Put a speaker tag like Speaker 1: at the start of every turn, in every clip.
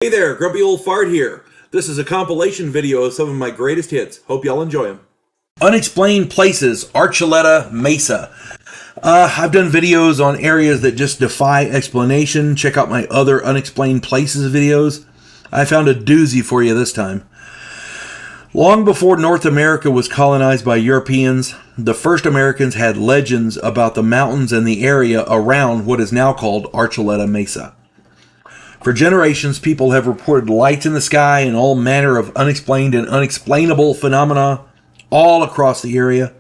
Speaker 1: Hey there, Grumpy Old Fart here. This is a compilation video of some of my greatest hits. Hope y'all enjoy them. Unexplained Places, Archuleta Mesa. I've done videos on areas that just defy explanation. Check out my other Unexplained Places videos. I found a doozy for you this time. Long before North America was colonized by Europeans, the first Americans had legends about the mountains and the area around what is now called Archuleta Mesa. For generations, people have reported lights in the sky and all manner of unexplained and unexplainable phenomena all across the area.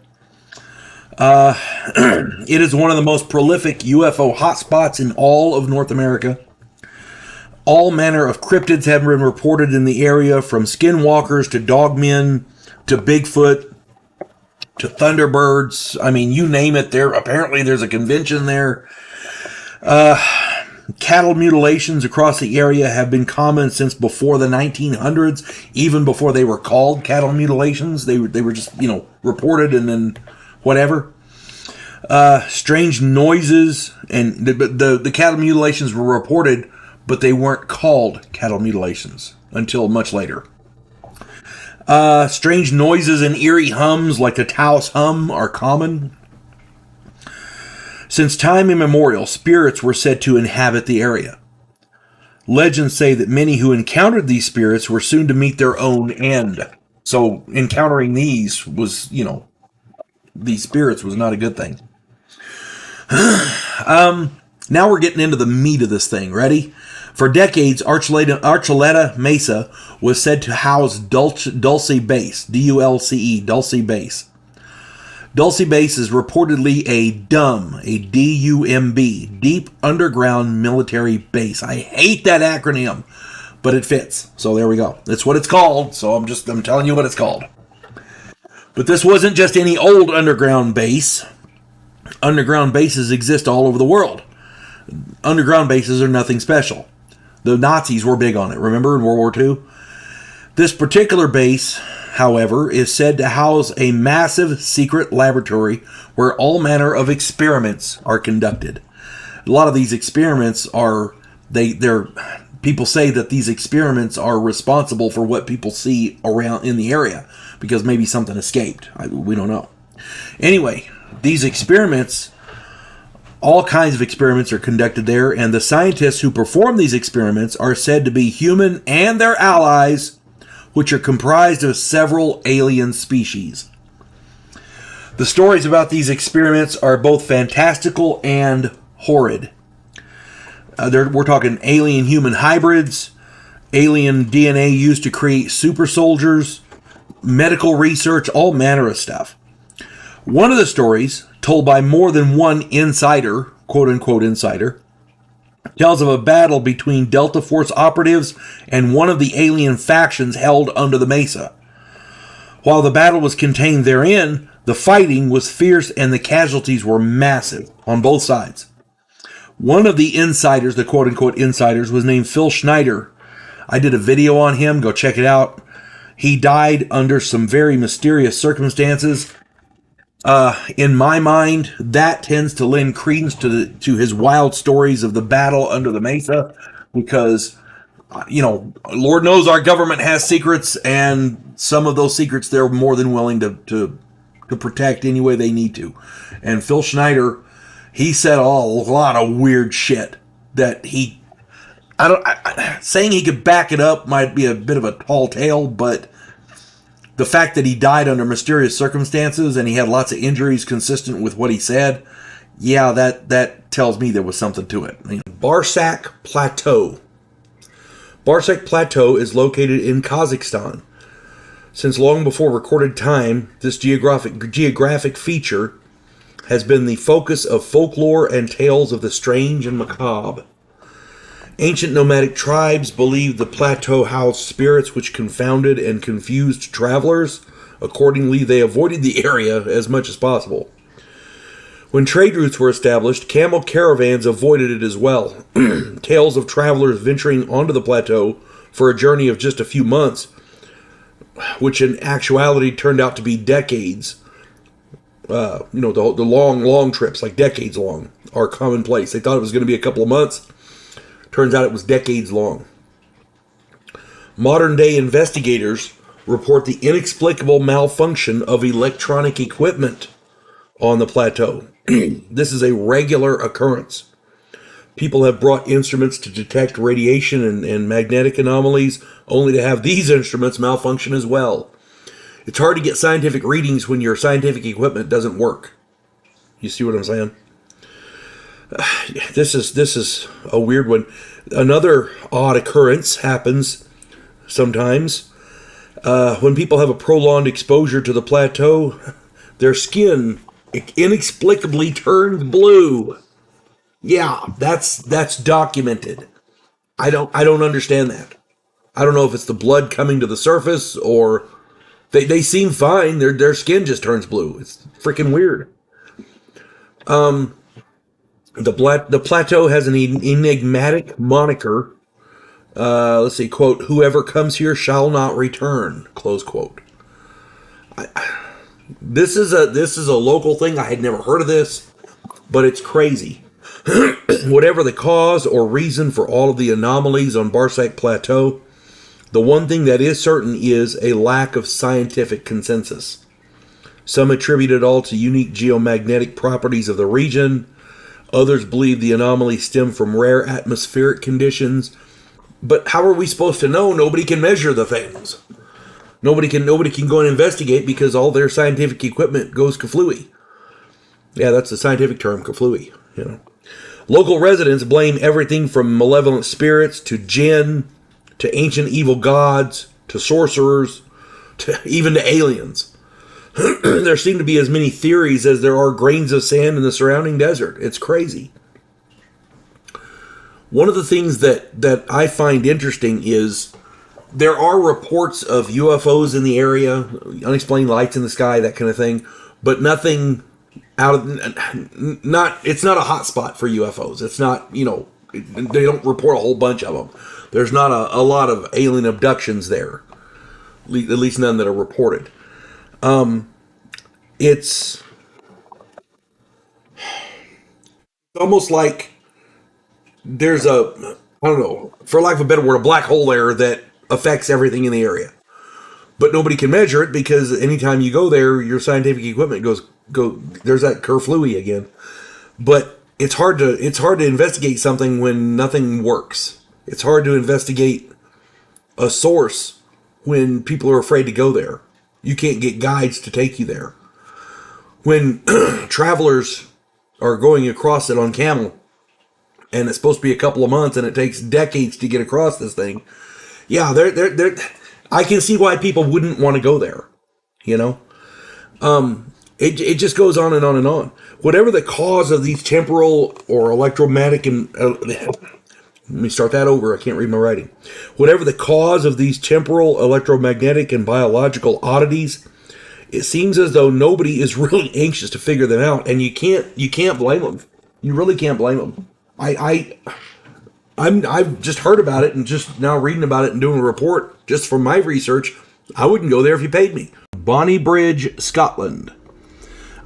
Speaker 1: It is one of the most prolific UFO hotspots in all of North America. All manner of cryptids have been reported in the area, from skinwalkers to dogmen to Bigfoot to Thunderbirds. I mean, you name it. Apparently there's a convention there. Cattle mutilations across the area have been common since before the 1900s, even before they were called cattle mutilations. They were just, reported and then whatever. Strange noises, and the cattle mutilations were reported, but they weren't called cattle mutilations until much later. Strange noises and eerie hums like the Taos hum are common. Since time immemorial, spirits were said to inhabit the area. Legends say that many who encountered these spirits were soon to meet their own end. So encountering these was, these spirits was not a good thing. Now we're getting into the meat of this thing. Ready? For decades, Archuleta Mesa was said to house Dulce Base, D-U-L-C-E, Dulce Base. Dulce Base is reportedly a D-U-M-B, deep underground military base. I hate that acronym, but it fits. So there we go. That's what it's called. So I'm telling you what it's called. But this wasn't just any old underground base. Underground bases exist all over the world. Underground bases are nothing special. The Nazis were big on it, remember, in World War II? This particular base, however, is said to house a massive secret laboratory where all manner of experiments are conducted. A lot of these experiments people say that these experiments are responsible for what people see around in the area, because maybe something escaped. We don't know. Anyway, these experiments, all kinds of experiments are conducted there, and the scientists who perform these experiments are said to be human and their allies, which are comprised of several alien species. The stories about these experiments are both fantastical and horrid. We're talking alien-human hybrids, alien DNA used to create super soldiers, medical research, all manner of stuff. One of the stories, told by more than one insider, quote-unquote insider, tells of a battle between Delta Force operatives and one of the alien factions held under the mesa. While the battle was contained therein, the fighting was fierce and the casualties were massive on both sides. One of the insiders, the quote-unquote insiders, was named Phil Schneider. I did a video on him. Go check it out. He died under some very mysterious circumstances. In my mind, that tends to lend credence to his wild stories of the battle under the mesa, because, Lord knows our government has secrets, and some of those secrets they're more than willing to protect any way they need to. And Phil Schneider, he said a lot of weird shit that saying he could back it up might be a bit of a tall tale, but the fact that he died under mysterious circumstances and he had lots of injuries consistent with what he said, yeah, that tells me there was something to it. Barsak Plateau. Barsak Plateau is located in Kazakhstan. Since long before recorded time, this geographic feature has been the focus of folklore and tales of the strange and macabre. Ancient nomadic tribes believed the plateau housed spirits which confounded and confused travelers. Accordingly, they avoided the area as much as possible. When trade routes were established, camel caravans avoided it as well. Tales of travelers venturing onto the plateau for a journey of just a few months, which in actuality turned out to be decades. The long trips, like decades long, are commonplace. They thought it was going to be a couple of months. Turns out it was decades long. Modern-day investigators report the inexplicable malfunction of electronic equipment on the plateau. This is a regular occurrence. People have brought instruments to detect radiation and magnetic anomalies, only to have these instruments malfunction as well. It's hard to get scientific readings when your scientific equipment doesn't work. You see what I'm saying? This is a weird one. Another odd occurrence happens sometimes when people have a prolonged exposure to the plateau. Their skin inexplicably turns blue. Yeah, that's documented. I don't understand that. I don't know if it's the blood coming to the surface or they seem fine. Their skin just turns blue. It's freaking weird. The plateau has an enigmatic moniker. Let's see, quote, "Whoever comes here shall not return," close quote. This is a local thing. I had never heard of this, but it's crazy. Whatever the cause or reason for all of the anomalies on Barsac Plateau, the one thing that is certain is a lack of scientific consensus. Some attribute it all to unique geomagnetic properties of the region. Others believe the anomalies stem from rare atmospheric conditions. But how are we supposed to know? Nobody can measure the things. Nobody can go and investigate because all their scientific equipment goes kaflooey. Yeah, that's the scientific term, kaflooey. You know. Local residents blame everything from malevolent spirits to jinn, to ancient evil gods, to sorcerers, to even to aliens. There seem to be as many theories as there are grains of sand in the surrounding desert. It's crazy. One of the things that I find interesting is there are reports of UFOs in the area, unexplained lights in the sky, that kind of thing, but nothing out of it's not a hot spot for UFOs. It's not, they don't report a whole bunch of them. There's not a lot of alien abductions there, at least none that are reported. It's almost like there's I don't know, for lack of a better word, a black hole there that affects everything in the area. But nobody can measure it because anytime you go there, your scientific equipment goes. There's that kerflooey again. But it's hard to investigate something when nothing works. It's hard to investigate a source when people are afraid to go there. You can't get guides to take you there. When travelers are going across it on camel, and it's supposed to be a couple of months, and it takes decades to get across this thing. Yeah, I can see why people wouldn't want to go there. It just goes on and on and on. Whatever the cause of these temporal or electromagnetic and let me start that over. I can't read my writing. Whatever the cause of these temporal, electromagnetic, and biological oddities, it seems as though nobody is really anxious to figure them out, and you can't blame them. You really can't blame them. I've just heard about it and just now reading about it and doing a report just from my research. I wouldn't go there if you paid me. Bonnybridge, Scotland.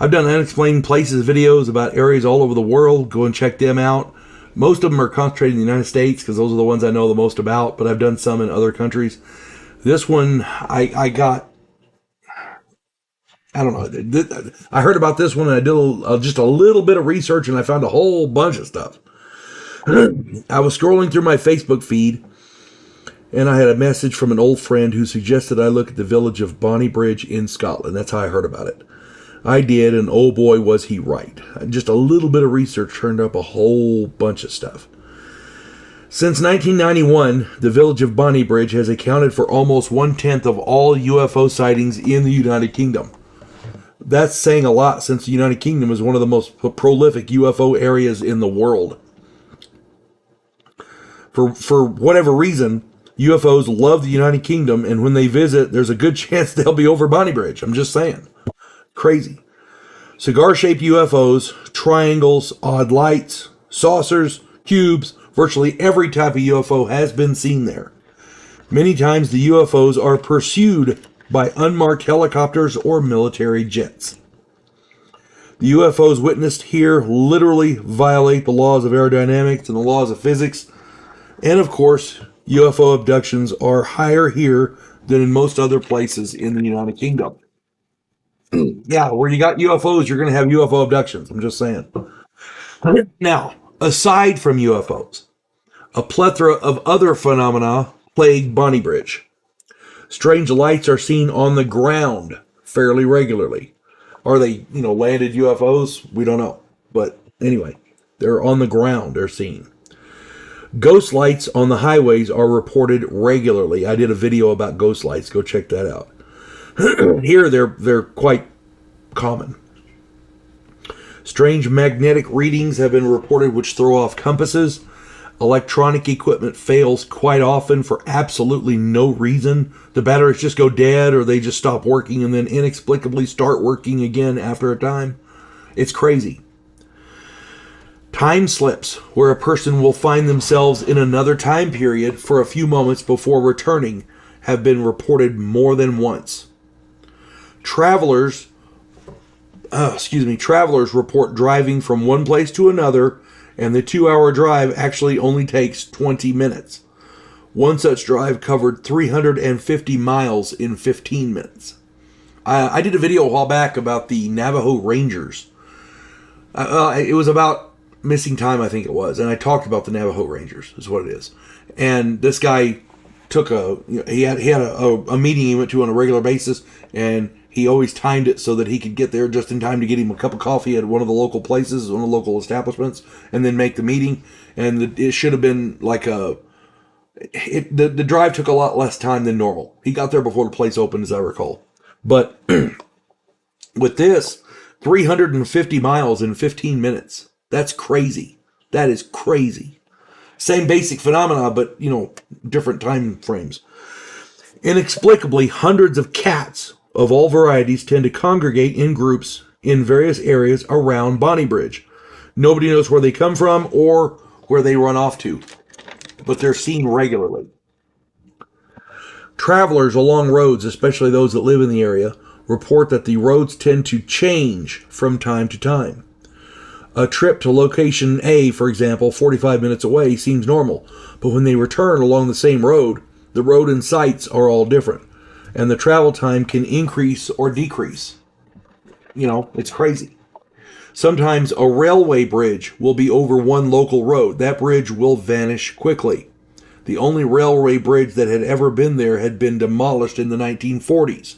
Speaker 1: I've done Unexplained Places videos about areas all over the world. Go and check them out. Most of them are concentrated in the United States because those are the ones I know the most about, but I've done some in other countries. This one, I got, I don't know. I heard about this one and I did just a little bit of research and I found a whole bunch of stuff. I was scrolling through my Facebook feed and I had a message from an old friend who suggested I look at the village of Bonnybridge in Scotland. That's how I heard about it. I did, and oh boy, was he right. Just a little bit of research turned up a whole bunch of stuff. Since 1991, the village of Bonnybridge has accounted for almost 1/10 of all UFO sightings in the United Kingdom. That's saying a lot since the United Kingdom is one of the most prolific UFO areas in the world. For whatever reason, UFOs love the United Kingdom, and when they visit, there's a good chance they'll be over Bonnybridge. I'm just saying. Crazy. Cigar-shaped UFOs, triangles, odd lights, saucers, cubes, virtually every type of UFO has been seen there. Many times the UFOs are pursued by unmarked helicopters or military jets. The UFOs witnessed here literally violate the laws of aerodynamics and the laws of physics, and of course, UFO abductions are higher here than in most other places in the United Kingdom. Yeah, where you got UFOs, you're going to have UFO abductions. I'm just saying. Now, aside from UFOs, a plethora of other phenomena plague Bonnie Bridge. Strange lights are seen on the ground fairly regularly. Are they, landed UFOs? We don't know. But anyway, they're on the ground, they're seen. Ghost lights on the highways are reported regularly. I did a video about ghost lights. Go check that out. Here, they're quite common. Strange magnetic readings have been reported which throw off compasses. Electronic equipment fails quite often for absolutely no reason. The batteries just go dead or they just stop working and then inexplicably start working again after a time. It's crazy. Time slips, where a person will find themselves in another time period for a few moments before returning, have been reported more than once. Travelers report driving from one place to another, and the 2-hour drive actually only takes 20 minutes. One such drive covered 350 miles in 15 minutes. I did a video a while back about the Navajo Rangers. It was about missing time, I think it was, and I talked about the Navajo Rangers, is what it is. And this guy took he had a meeting he went to on a regular basis, and he always timed it so that he could get there just in time to get him a cup of coffee at one of the local places, one of the local establishments, and then make the meeting. And it should have been like the drive took a lot less time than normal. He got there before the place opened, as I recall. But with this, 350 miles in 15 minutes. That's crazy. That is crazy. Same basic phenomena, but, different time frames. Inexplicably, hundreds of cats of all varieties tend to congregate in groups in various areas around Bonnie Bridge. Nobody knows where they come from or where they run off to, but they're seen regularly. Travelers along roads, especially those that live in the area, report that the roads tend to change from time to time. A trip to location A, for example, 45 minutes away, seems normal, but when they return along the same road, the road and sights are all different, and the travel time can increase or decrease. It's crazy. Sometimes a railway bridge will be over one local road. That bridge will vanish quickly. The only railway bridge that had ever been there had been demolished in the 1940s.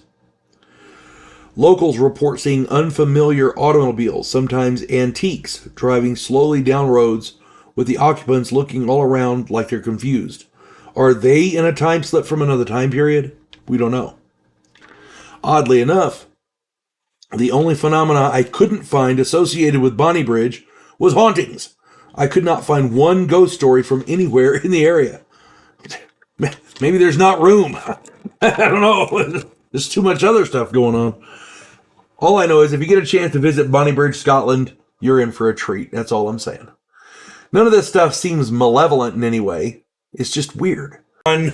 Speaker 1: Locals report seeing unfamiliar automobiles, sometimes antiques, driving slowly down roads with the occupants looking all around like they're confused. Are they in a time slip from another time period? We don't know. Oddly enough, the only phenomena I couldn't find associated with Bonnie Bridge was hauntings. I could not find one ghost story from anywhere in the area. Maybe there's not room. I don't know. There's too much other stuff going on. All I know is if you get a chance to visit Bonnie Bridge, Scotland, you're in for a treat. That's all I'm saying. None of this stuff seems malevolent in any way. It's just weird. On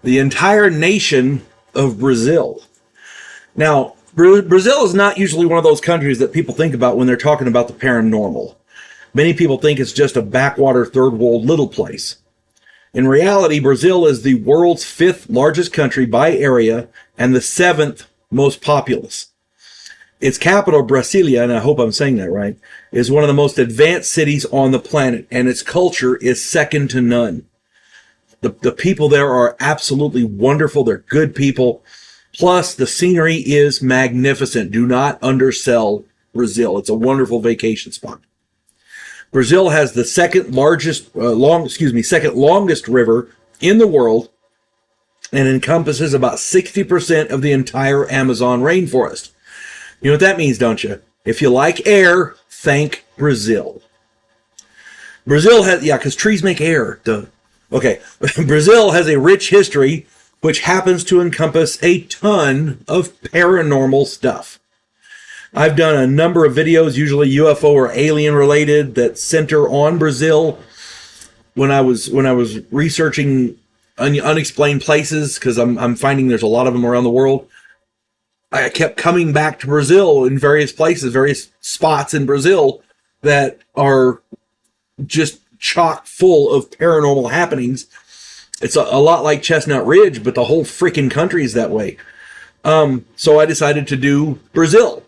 Speaker 1: the entire nation of Brazil. Now, Brazil is not usually one of those countries that people think about when they're talking about the paranormal. Many people think it's just a backwater third world little place. In reality, Brazil is the world's 5th largest country by area and the 7th most populous. Its capital, Brasilia, and I hope I'm saying that right, is one of the most advanced cities on the planet, and its culture is second to none. The people there are absolutely wonderful. They're good people. Plus, the scenery is magnificent. Do not undersell Brazil. It's a wonderful vacation spot. Brazil has the second longest river in the world and encompasses about 60% of the entire Amazon rainforest. You know what that means, don't you? If you like air, thank Brazil. Brazil has, because trees make air. Duh. Okay. Brazil has a rich history which happens to encompass a ton of paranormal stuff. I've done a number of videos, usually UFO or alien related, that center on Brazil. When I was researching unexplained places, because I'm finding there's a lot of them around the world, I kept coming back to Brazil in various places, various spots in Brazil that are just chock full of paranormal happenings. It's a lot like Chestnut Ridge, but the whole freaking country is that way. So I decided to do Brazil.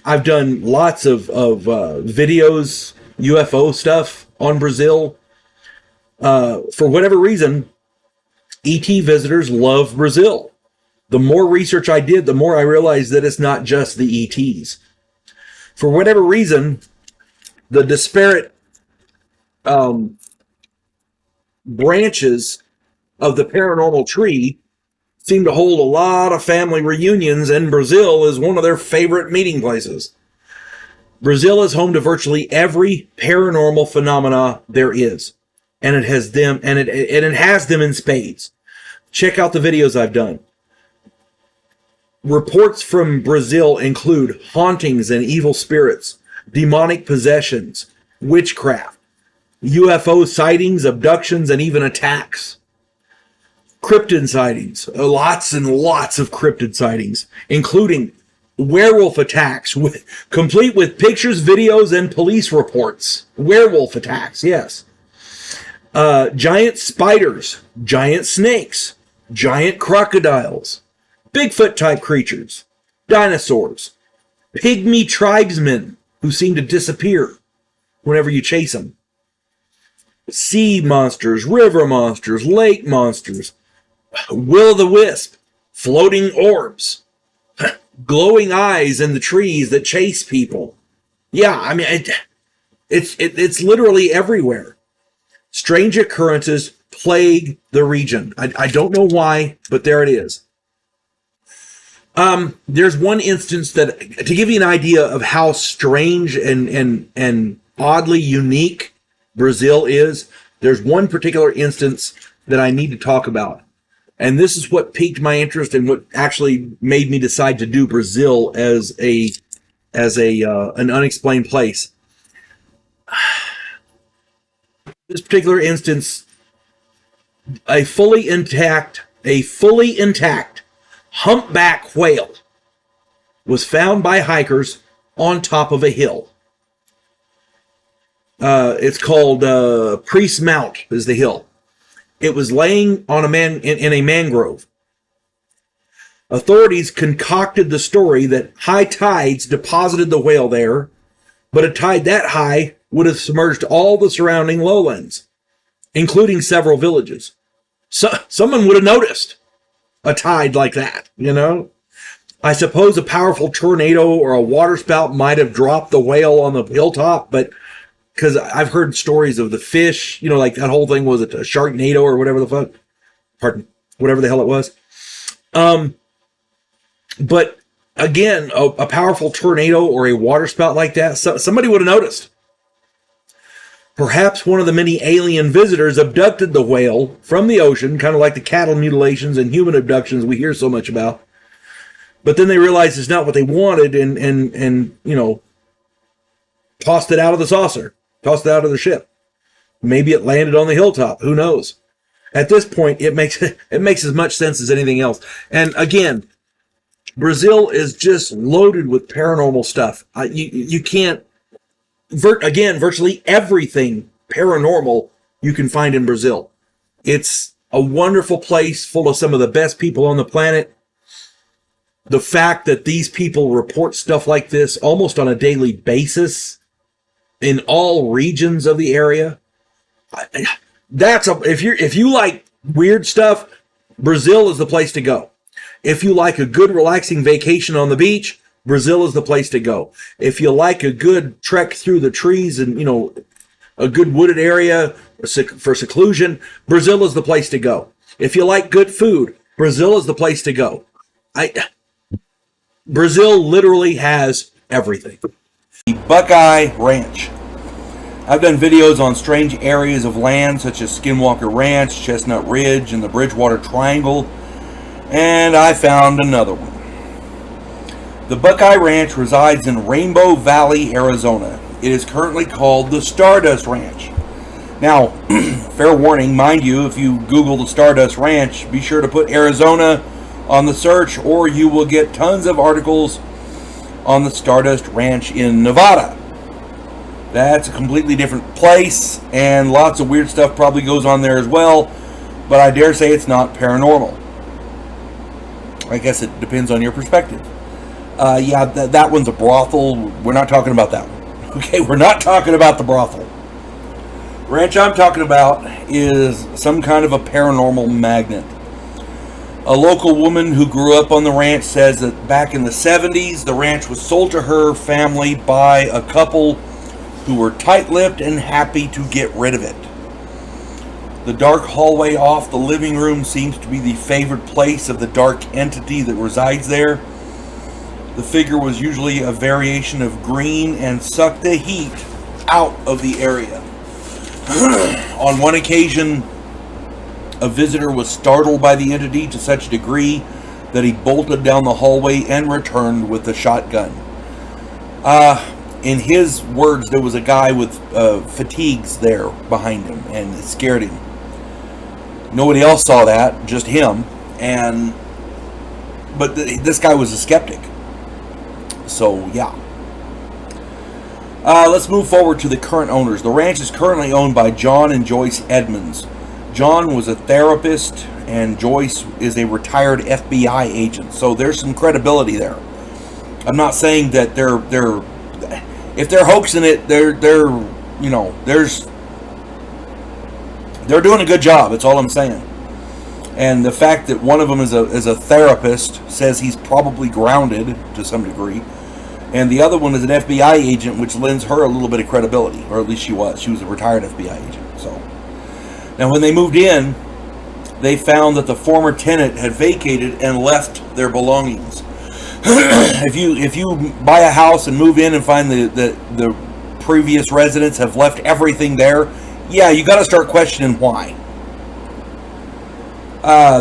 Speaker 1: I've done lots of videos, UFO stuff on Brazil. For whatever reason, ET visitors love Brazil. The more research I did, the more I realized that it's not just the ETs. For whatever reason, the disparate branches of the paranormal tree seem to hold a lot of family reunions, and Brazil is one of their favorite meeting places. Brazil is home to virtually every paranormal phenomena there is, and it has them, and it has them in spades. Check out the videos I've done. Reports from Brazil include hauntings and evil spirits, demonic possessions, witchcraft, UFO sightings, abductions, and even attacks. Cryptid sightings, lots and lots of cryptid sightings, including werewolf attacks, complete with pictures, videos, and police reports. Werewolf attacks, yes. Giant spiders, giant snakes, giant crocodiles, Bigfoot-type creatures, dinosaurs, pygmy tribesmen who seem to disappear whenever you chase them, sea monsters, river monsters, lake monsters, will-o'-the-wisp, floating orbs, glowing eyes in the trees that chase people. Yeah, I mean, it's literally everywhere. Strange occurrences plague the region. I don't know why, but there it is. There's one instance that, to give you an idea of how strange and oddly unique Brazil is, there's one particular instance that I need to talk about. And this is what piqued my interest and what actually made me decide to do Brazil as an unexplained place. This particular instance, a fully intact humpback whale was found by hikers on top of a hill. It's called Priest Mount is the hill. It was laying on in a mangrove. Authorities concocted the story that high tides deposited the whale there, but a tide that high would have submerged all the surrounding lowlands, including several villages. So someone would have noticed a tide like that, you know? I suppose a powerful tornado or a waterspout might have dropped the whale on the hilltop, but because I've heard stories of the fish, you know, like that whole thing, was it a Sharknado or whatever the fuck? Pardon, whatever the hell it was. But again, a powerful tornado or a waterspout like that, somebody would have noticed. Perhaps one of the many alien visitors abducted the whale from the ocean, kind of like the cattle mutilations and human abductions we hear so much about. But then they realized it's not what they wanted and you know, tossed it out of the saucer, tossed it out of the ship. Maybe it landed on the hilltop. Who knows? At this point, it makes as much sense as anything else. And again, Brazil is just loaded with paranormal stuff. You can't. Virtually everything paranormal you can find in Brazil. It's a wonderful place full of some of the best people on the planet. The fact that these people report stuff like this almost on a daily basis in all regions of the area, if you like weird stuff, Brazil is the place to go. If you like a good relaxing vacation on the beach, Brazil is the place to go. If you like a good trek through the trees and, you know, a good wooded area for seclusion, Brazil is the place to go. If you like good food, Brazil is the place to go. Brazil literally has everything. The Buckeye Ranch. I've done videos on strange areas of land such as Skinwalker Ranch, Chestnut Ridge, and the Bridgewater Triangle, and I found another one. The Buckeye Ranch resides in Rainbow Valley, Arizona. It is currently called the Stardust Ranch. Now, fair warning, mind you, if you Google the Stardust Ranch, be sure to put Arizona on the search or you will get tons of articles on the Stardust Ranch in Nevada. That's a completely different place and lots of weird stuff probably goes on there as well. but I dare say it's not paranormal. I guess it depends on your perspective. Yeah, that one's a brothel. We're not talking about that one. Okay, we're not talking about the brothel. Ranch I'm talking about is some kind of a paranormal magnet. A local woman who grew up on the ranch says that back in the 70s, the ranch was sold to her family by a couple who were tight-lipped and happy to get rid of it. The dark hallway off the living room seems to be the favored place of the dark entity that resides there. The figure was usually a variation of green and sucked the heat out of the area. On one occasion, a visitor was startled by the entity to such a degree that he bolted down the hallway and returned with a shotgun. In his words, there was a guy with fatigues there behind him, and it scared him. Nobody else saw that, just him. But this guy was a skeptic. So, yeah. Let's move forward to the current owners. The ranch is currently owned by John and Joyce Edmonds. John was a therapist, and Joyce is a retired FBI agent. So there's some credibility there. I'm not saying that they're if they're hoaxing it, they're doing a good job. That's all I'm saying. And the fact that one of them is a therapist says he's probably grounded to some degree. And the other one is an FBI agent, which lends her a little bit of credibility. Or at least she was. She was a retired FBI agent. So now when they moved in, they found that the former tenant had vacated and left their belongings. If you buy a house and move in and find the previous residents have left everything there, yeah, you got to start questioning why.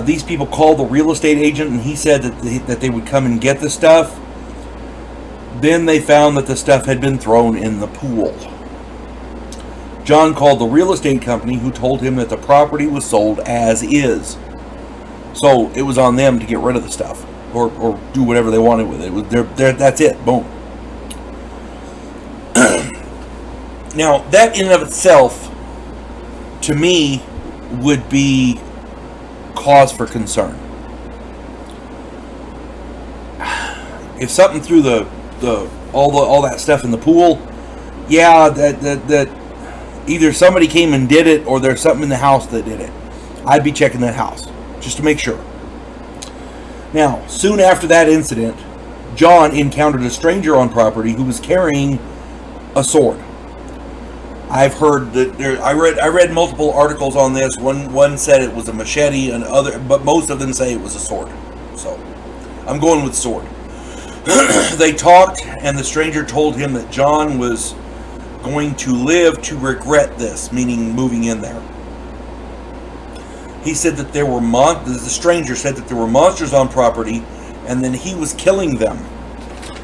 Speaker 1: These people called the real estate agent, and he said that they would come and get the stuff. Then they found that the stuff had been thrown in the pool. John called the real estate company, who told him that the property was sold as is. So it was on them to get rid of the stuff, or do whatever they wanted with it. That's it. Boom. Now, that in and of itself, to me, would be cause for concern. If something threw all that stuff in the pool, yeah, that either somebody came and did it, or there's something in the house that did it. I'd be checking that house just to make sure. Now, soon after that incident, John encountered a stranger on property who was carrying a sword. I've heard that I read multiple articles on this. One said it was a machete, but most of them say it was a sword. So I'm going with sword. They talked, and the stranger told him that John was going to live to regret this, meaning moving in there. He said that the stranger said that there were monsters on property, and then he was killing them.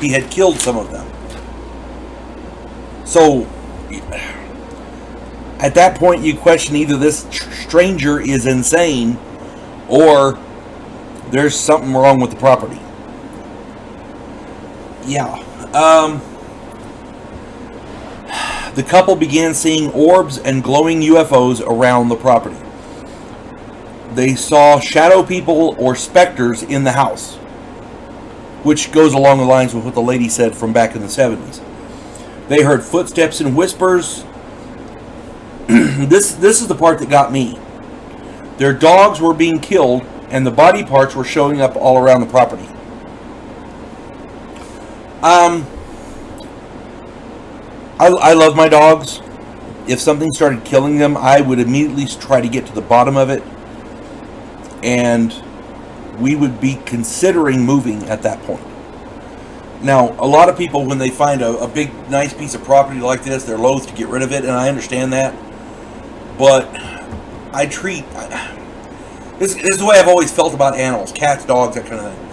Speaker 1: He had killed some of them. So at that point, you question either this stranger is insane, or there's something wrong with the property. Yeah. The couple began seeing orbs and glowing UFOs around the property. They saw shadow people or specters in the house, which goes along the lines with what the lady said from back in the 70s. They heard footsteps and whispers. This is the part that got me. Their dogs were being killed, and the body parts were showing up all around the property. I love my dogs. If something started killing them, I would immediately try to get to the bottom of it, and we would be considering moving at that point. Now, a lot of people, when they find a big, nice piece of property like this, they're loath to get rid of it, and I understand that. But this is the way I've always felt about animals, cats, dogs, that kind of thing.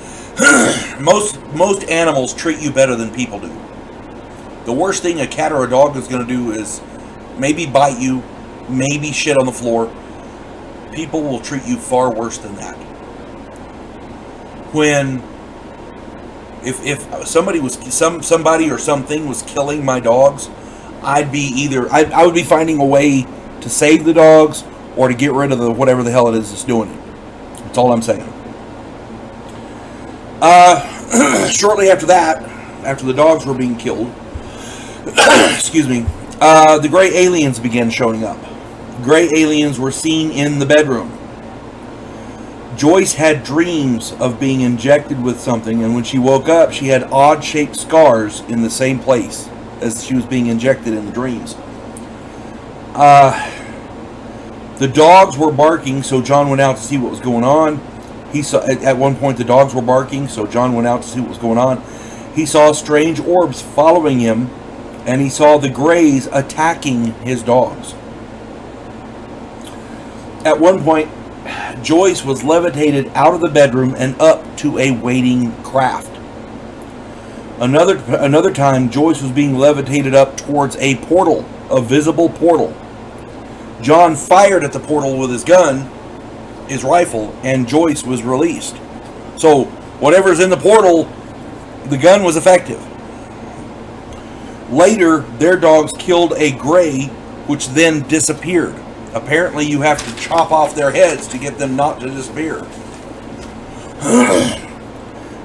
Speaker 1: Most animals treat you better than people do. The worst thing a cat or a dog is going to do is maybe bite you, maybe shit on the floor. People will treat you far worse than that. If somebody or something was killing my dogs, I would be finding a way to save the dogs, or to get rid of the whatever the hell it is that's doing it. That's all I'm saying. Shortly after that, after the dogs were being killed, excuse me, the gray aliens began showing up. Gray aliens were seen in the bedroom. Joyce had dreams of being injected with something, and when she woke up, she had odd-shaped scars in the same place as she was being injected in the dreams. The dogs were barking, so John went out to see what was going on. He saw at one point the dogs were barking, so John went out to see what was going on. He saw strange orbs following him, and he saw the Greys attacking his dogs. At one point, Joyce was levitated out of the bedroom and up to a waiting craft. Another time, Joyce was being levitated up towards a portal, a visible portal. John fired at the portal with his gun, his rifle, and Joyce was released. So, whatever's in the portal, the gun was effective. Later, their dogs killed a gray, which then disappeared. Apparently, you have to chop off their heads to get them not to disappear.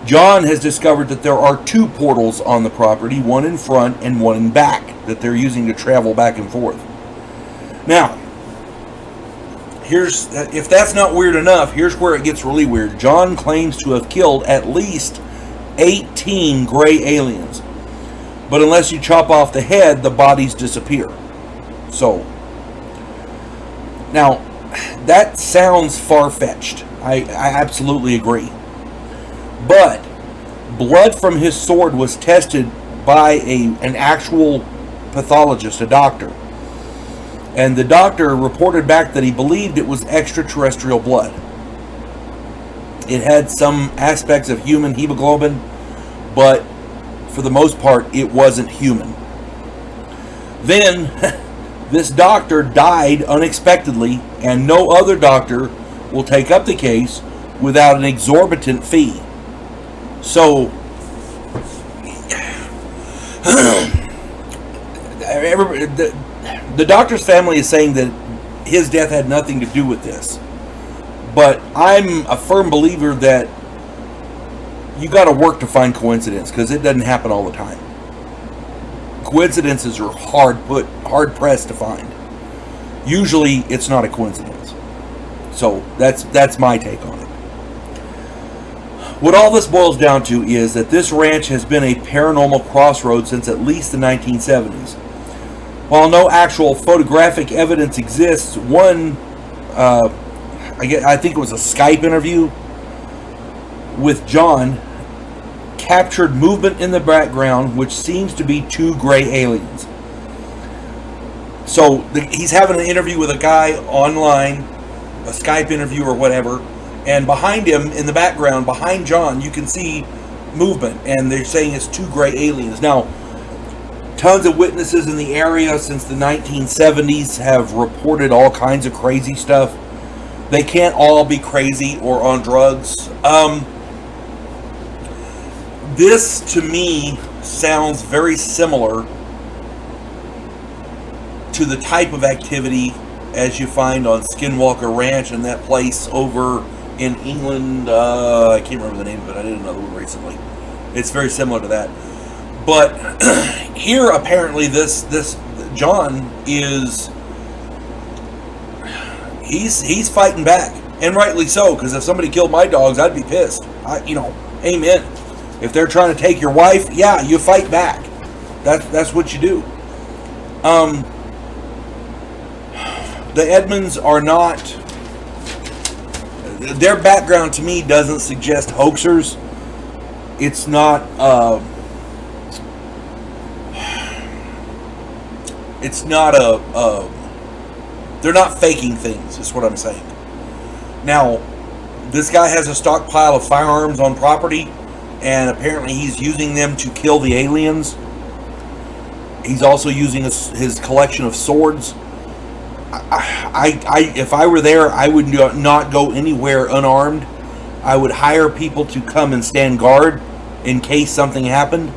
Speaker 1: John has discovered that there are 2 portals on the property, one in front and one in back, that they're using to travel back and forth. Now, if that's not weird enough, here's where it gets really weird. John claims to have killed at least 18 gray aliens. But unless you chop off the head, the bodies disappear. So, now, that sounds far-fetched. I absolutely agree. But blood from his sword was tested by an actual pathologist, a doctor. And the doctor reported back that he believed it was extraterrestrial blood. It had some aspects of human hemoglobin, but for the most part, it wasn't human. Then, this doctor died unexpectedly, and no other doctor will take up the case without an exorbitant fee. So, the doctor's family is saying that his death had nothing to do with this. But I'm a firm believer that you got to work to find coincidence, because it doesn't happen all the time. Coincidences are hard pressed to find. Usually, it's not a coincidence. So that's my take on it. What all this boils down to is that this ranch has been a paranormal crossroads since at least the 1970s. While no actual photographic evidence exists, one, I think it was a Skype interview with John, captured movement in the background, which seems to be 2 gray aliens. So he's having an interview with a guy online, a Skype interview or whatever, and behind him, in the background, behind John, you can see movement, and they're saying it's 2 gray aliens. Now, tons of witnesses in the area since the 1970s have reported all kinds of crazy stuff. They can't all be crazy or on drugs. This, to me, sounds very similar to the type of activity as you find on Skinwalker Ranch and that place over in England. I can't remember the name of it. I did another one recently. It's very similar to that. But here, apparently, this John is he's fighting back, and rightly so. Because if somebody killed my dogs, I'd be pissed. Amen. If they're trying to take your wife, yeah, you fight back. That's what you do. The Edmonds are not. Their background to me doesn't suggest hoaxers. It's not. It's not they're not faking things, is what I'm saying. Now, this guy has a stockpile of firearms on property, and apparently he's using them to kill the aliens. He's also using his collection of swords. If I were there, I would not go anywhere unarmed. I would hire people to come and stand guard in case something happened.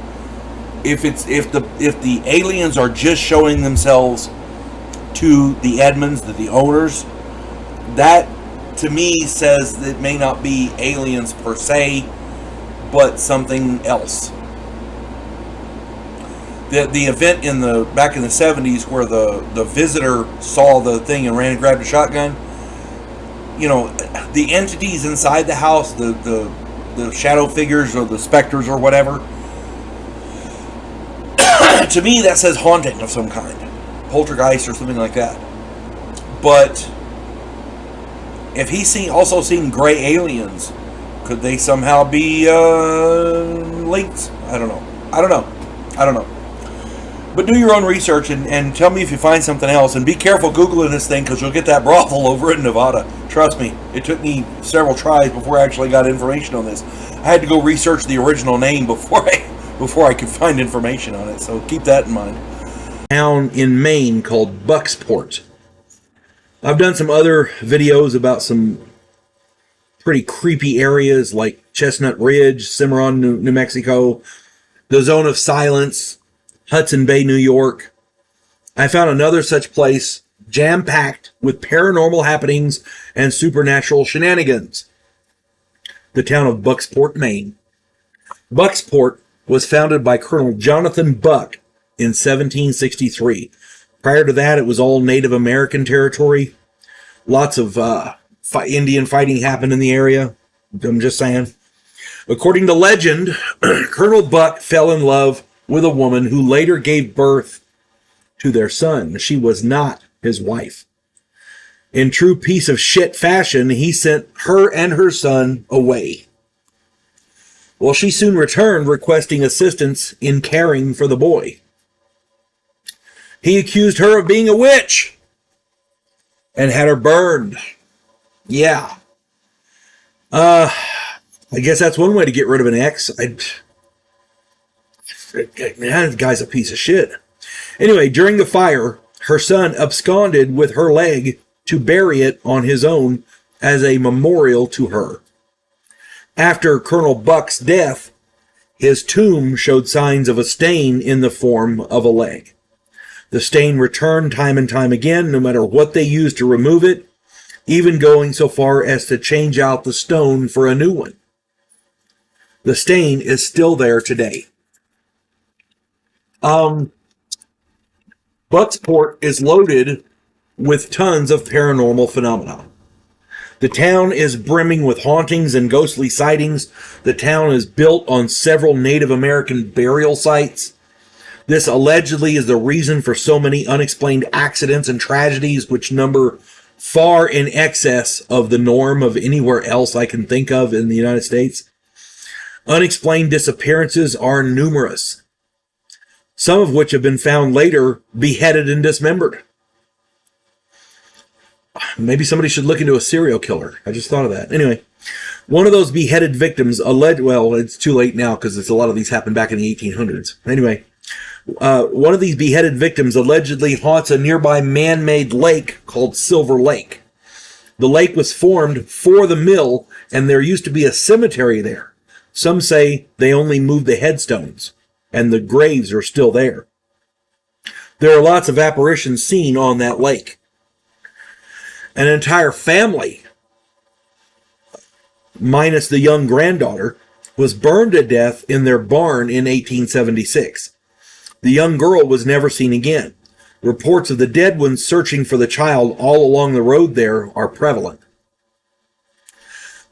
Speaker 1: If the aliens are just showing themselves to the Edmonds, the owners, that to me says that it may not be aliens per se, but something else. The event back in the 70s where the visitor saw the thing and ran and grabbed a shotgun, you know, the entities inside the house, the shadow figures or the specters or whatever, to me that says haunting of some kind, poltergeist or something like that. But if he's also seen gray aliens, could they somehow be linked? I don't know. But do your own research and tell me if you find something else. And be careful Googling this thing, because you'll get that brothel over in Nevada. Trust me, it took me several tries before I actually got information on this. I had to go research the original name before I could find information on it. So keep that in mind. Town in Maine called Bucksport. I've done some other videos about some pretty creepy areas like Chestnut Ridge, Cimarron, New Mexico, the Zone of Silence, Hudson Bay, New York. I found another such place jam-packed with paranormal happenings and supernatural shenanigans. The town of Bucksport, Maine. Bucksport was founded by Colonel Jonathan Buck in 1763. Prior to that, it was all Native American territory. Lots of Indian fighting happened in the area. I'm just saying. According to legend, Colonel Buck fell in love with a woman who later gave birth to their son. She was not his wife. In true piece of shit fashion, he sent her and her son away. Well, she soon returned, requesting assistance in caring for the boy. He accused her of being a witch and had her burned. Yeah. I guess that's one way to get rid of an ex. That guy's a piece of shit. Anyway, during the fire, her son absconded with her leg to bury it on his own as a memorial to her. After Colonel Buck's death, his tomb showed signs of a stain in the form of a leg. The stain returned time and time again, no matter what they used to remove it, even going so far as to change out the stone for a new one. The stain is still there today. Bucksport is loaded with tons of paranormal phenomena. The town is brimming with hauntings and ghostly sightings. The town is built on several Native American burial sites. This allegedly is the reason for so many unexplained accidents and tragedies, which number far in excess of the norm of anywhere else I can think of in the United States. Unexplained disappearances are numerous, some of which have been found later beheaded and dismembered. Maybe somebody should look into a serial killer. I just thought of that. Anyway, one of those beheaded victims well, it's too late now because a lot of these happened back in the 1800s. Anyway, one of these beheaded victims allegedly haunts a nearby man-made lake called Silver Lake. The lake was formed for the mill, and there used to be a cemetery there. Some say they only moved the headstones, and the graves are still there. There are lots of apparitions seen on that lake. An entire family, minus the young granddaughter, was burned to death in their barn in 1876. The young girl was never seen again. Reports of the dead ones searching for the child all along the road there are prevalent.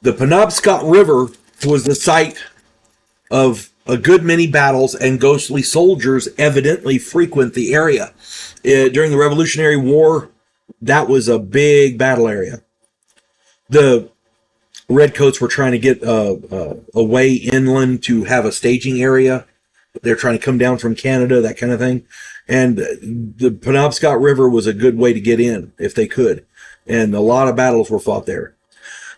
Speaker 1: The Penobscot River was the site of a good many battles, and ghostly soldiers evidently frequent the area. During the Revolutionary War, that was a big battle area. The Redcoats were trying to get a way inland to have a staging area. They're trying to come down from Canada, that kind of thing. And the Penobscot River was a good way to get in, if they could. And a lot of battles were fought there.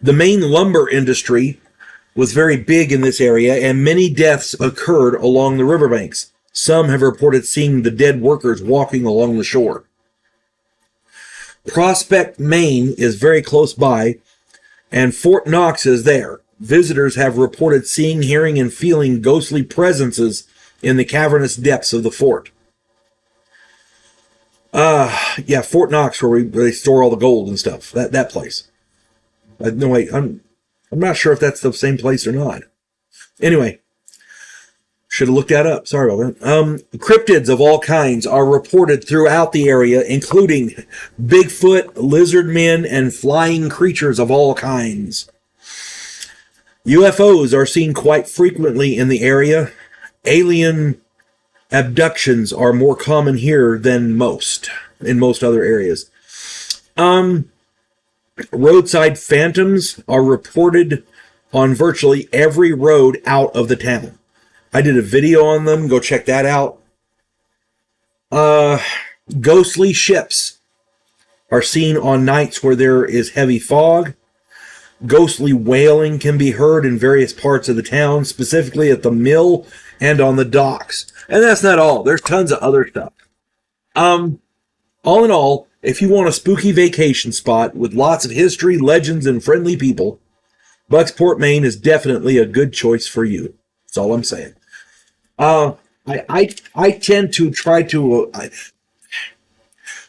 Speaker 1: The Maine lumber industry was very big in this area, and many deaths occurred along the riverbanks. Some have reported seeing the dead workers walking along the shore. Prospect, Maine is very close by, and Fort Knox is there. Visitors have reported seeing, hearing, and feeling ghostly presences in the cavernous depths of the fort. Fort Knox, where they store all the gold and stuff. That place. No, wait, I'm not sure if that's the same place or not. Anyway, should have looked that up. Sorry about that. Cryptids of all kinds are reported throughout the area, including Bigfoot, lizard men, and flying creatures of all kinds. UFOs are seen quite frequently in the area. Alien abductions are more common here than in most other areas. Roadside phantoms are reported on virtually every road out of the town. I did a video on them. Go check that out. Ghostly ships are seen on nights where there is heavy fog. Ghostly wailing can be heard in various parts of the town, specifically at the mill and on the docks. And that's not all. There's tons of other stuff. All in all, if you want a spooky vacation spot with lots of history, legends, and friendly people, Bucksport, Maine is definitely a good choice for you. That's all I'm saying. I tend to try to...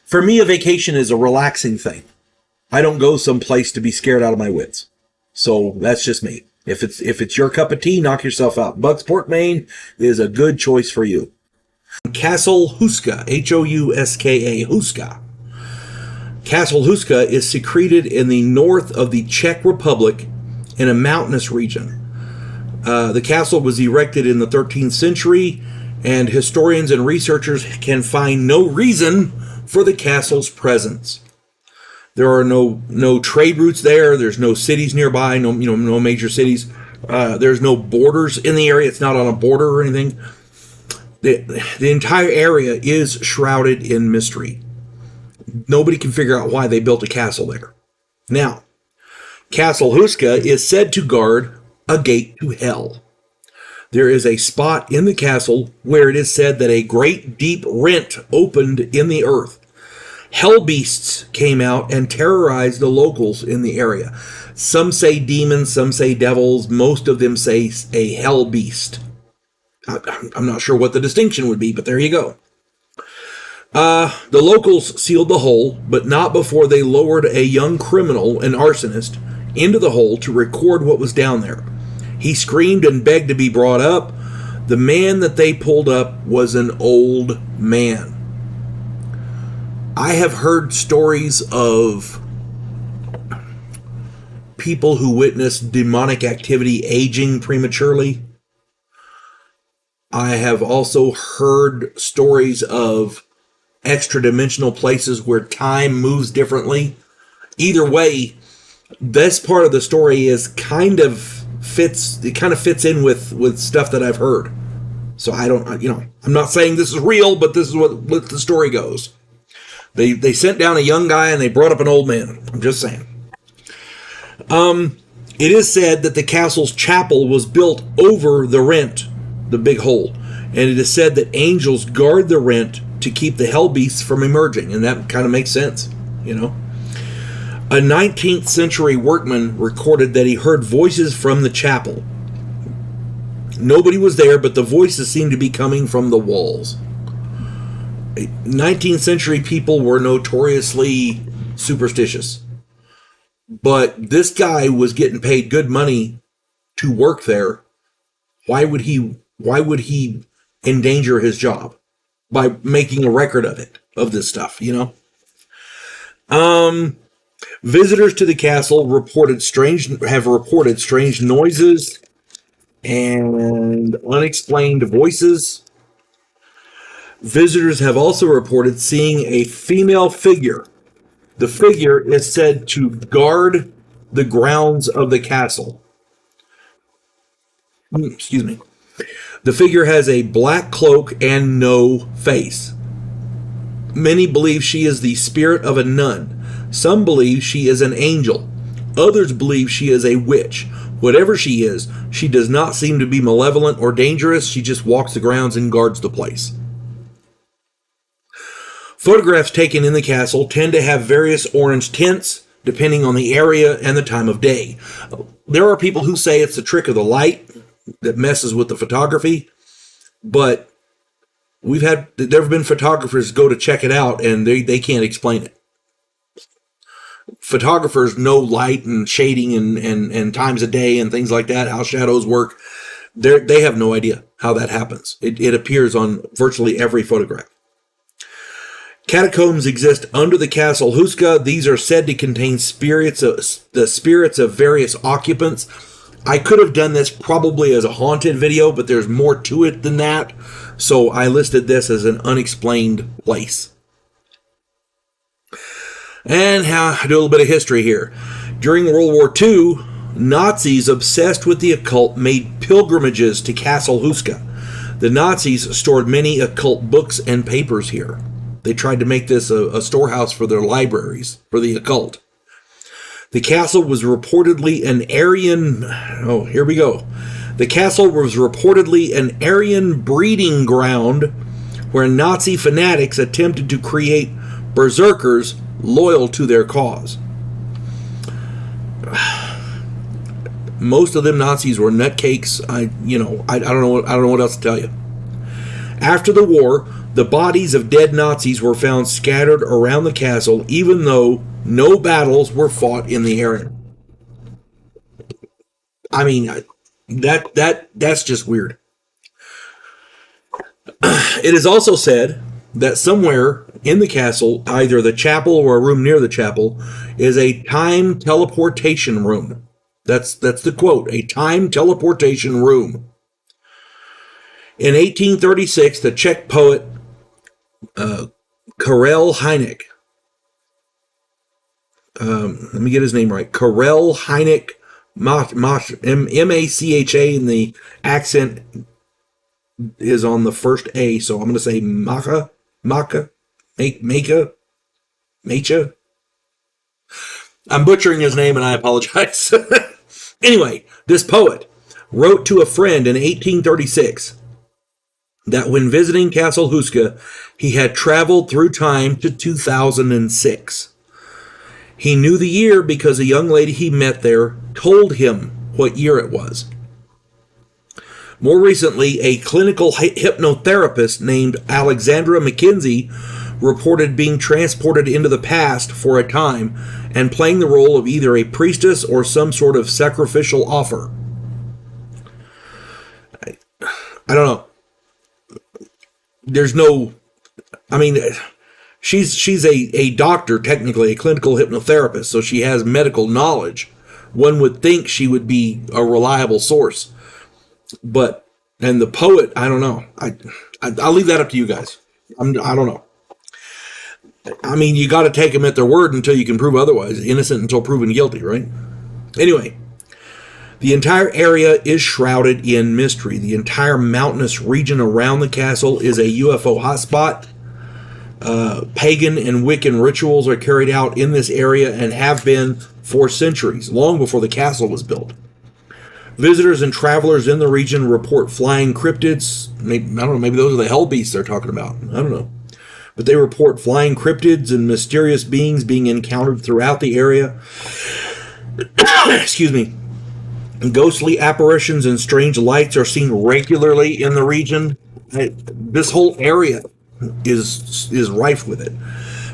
Speaker 1: for me, a vacation is a relaxing thing. I don't go someplace to be scared out of my wits. So that's just me. If it's your cup of tea, knock yourself out. Bucksport, Maine is a good choice for you. Castle Huska, Houska, Huska. Castle Huska is secreted in the north of the Czech Republic in a mountainous region. The castle was erected in the 13th century, and historians and researchers can find no reason for the castle's presence. There are no trade routes there. There's no cities nearby. No major cities. There's no borders in the area. It's not on a border or anything. The entire area is shrouded in mystery. Nobody can figure out why they built a castle there. Now, Castle Huska is said to guard a gate to hell. There is a spot in the castle where it is said that a great deep rent opened in the earth. Hell beasts came out and terrorized the locals in the area. Some say demons, some say devils. Most of them say a hell beast. I'm not sure what the distinction would be, but there you go. The locals sealed the hole, but not before they lowered a young criminal, an arsonist, into the hole to record what was down there. He screamed and begged to be brought up. The man that they pulled up was an old man. I have heard stories of people who witnessed demonic activity aging prematurely. I have also heard stories of extra-dimensional places where time moves differently. Either way, this part of the story fits in with stuff that I've heard. So I'm not saying this is real, but this is what the story goes. They sent down a young guy and they brought up an old man. I'm just saying. It is said that the castle's chapel was built over the rent, the big hole, and it is said that angels guard the rent to keep the hell beasts from emerging, and that kind of makes sense, A 19th century workman recorded that he heard voices from the chapel. Nobody was there, but the voices seemed to be coming from the walls. 19th century people were notoriously superstitious, but this guy was getting paid good money to work there. Why would he endanger his job by making a record of this stuff, Visitors to the castle have reported strange noises and unexplained voices. Visitors have also reported seeing a female figure. The figure is said to guard the grounds of the castle. Excuse me. The figure has a black cloak and no face. Many believe she is the spirit of a nun. Some believe she is an angel. Others believe she is a witch. Whatever she is, she does not seem to be malevolent or dangerous. She just walks the grounds and guards the place. Photographs taken in the castle tend to have various orange tints, depending on the area and the time of day. There are people who say it's the trick of the light that messes with the photography, but there have been photographers go to check it out and they can't explain it. photographers know light and shading and times of day and things like that, how shadows work. They have no idea how that happens. It appears on virtually every photograph. Catacombs exist under the castle Huska. These are said to contain the spirits of various occupants. I could have done this probably as a haunted video, but there's more to it than that. So I listed this as an unexplained place. And do a little bit of history here. During World War II, Nazis obsessed with the occult made pilgrimages to Castle Huska. The Nazis stored many occult books and papers here. They tried to make this a storehouse for their libraries, for the occult. The castle was reportedly an Aryan... Oh, here we go. The castle was reportedly an Aryan breeding ground where Nazi fanatics attempted to create berserkers loyal to their cause. Most of them Nazis were nutcakes. I don't know what else to tell you. After the war, the bodies of dead Nazis were found scattered around the castle, even though no battles were fought in the area. I mean, that's just weird. It is also said that somewhere in the castle, either the chapel or a room near the chapel, is a time teleportation room. That's the quote, a time teleportation room. In 1836, the Czech poet Karel Hynek, let me get his name right, Karel Hynek, M-A-C-H-A, and the accent is on the first A, so I'm going to say Macha. I'm butchering his name and I apologize. Anyway, this poet wrote to a friend in 1836 that when visiting Castle Huska, he had traveled through time to 2006. He knew the year because a young lady he met there told him what year it was. More recently, a clinical hypnotherapist named Alexandra McKenzie reported being transported into the past for a time and playing the role of either a priestess or some sort of sacrificial offer. I don't know. There's no... I mean, she's a doctor, technically, a clinical hypnotherapist, so she has medical knowledge. One would think she would be a reliable source. But, and the poet, I don't know. I'll leave that up to you guys. I don't know. I mean, you got to take them at their word until you can prove otherwise. Innocent until proven guilty, right? Anyway, the entire area is shrouded in mystery. The entire mountainous region around the castle is a UFO hotspot. Pagan and Wiccan rituals are carried out in this area and have been for centuries, long before the castle was built. Visitors and travelers in the region report flying cryptids. Maybe, I don't know, maybe those are the hell beasts they're talking about. I don't know. But they report flying cryptids and mysterious beings being encountered throughout the area. Excuse me. Ghostly apparitions and strange lights are seen regularly in the region. This whole area is rife with it.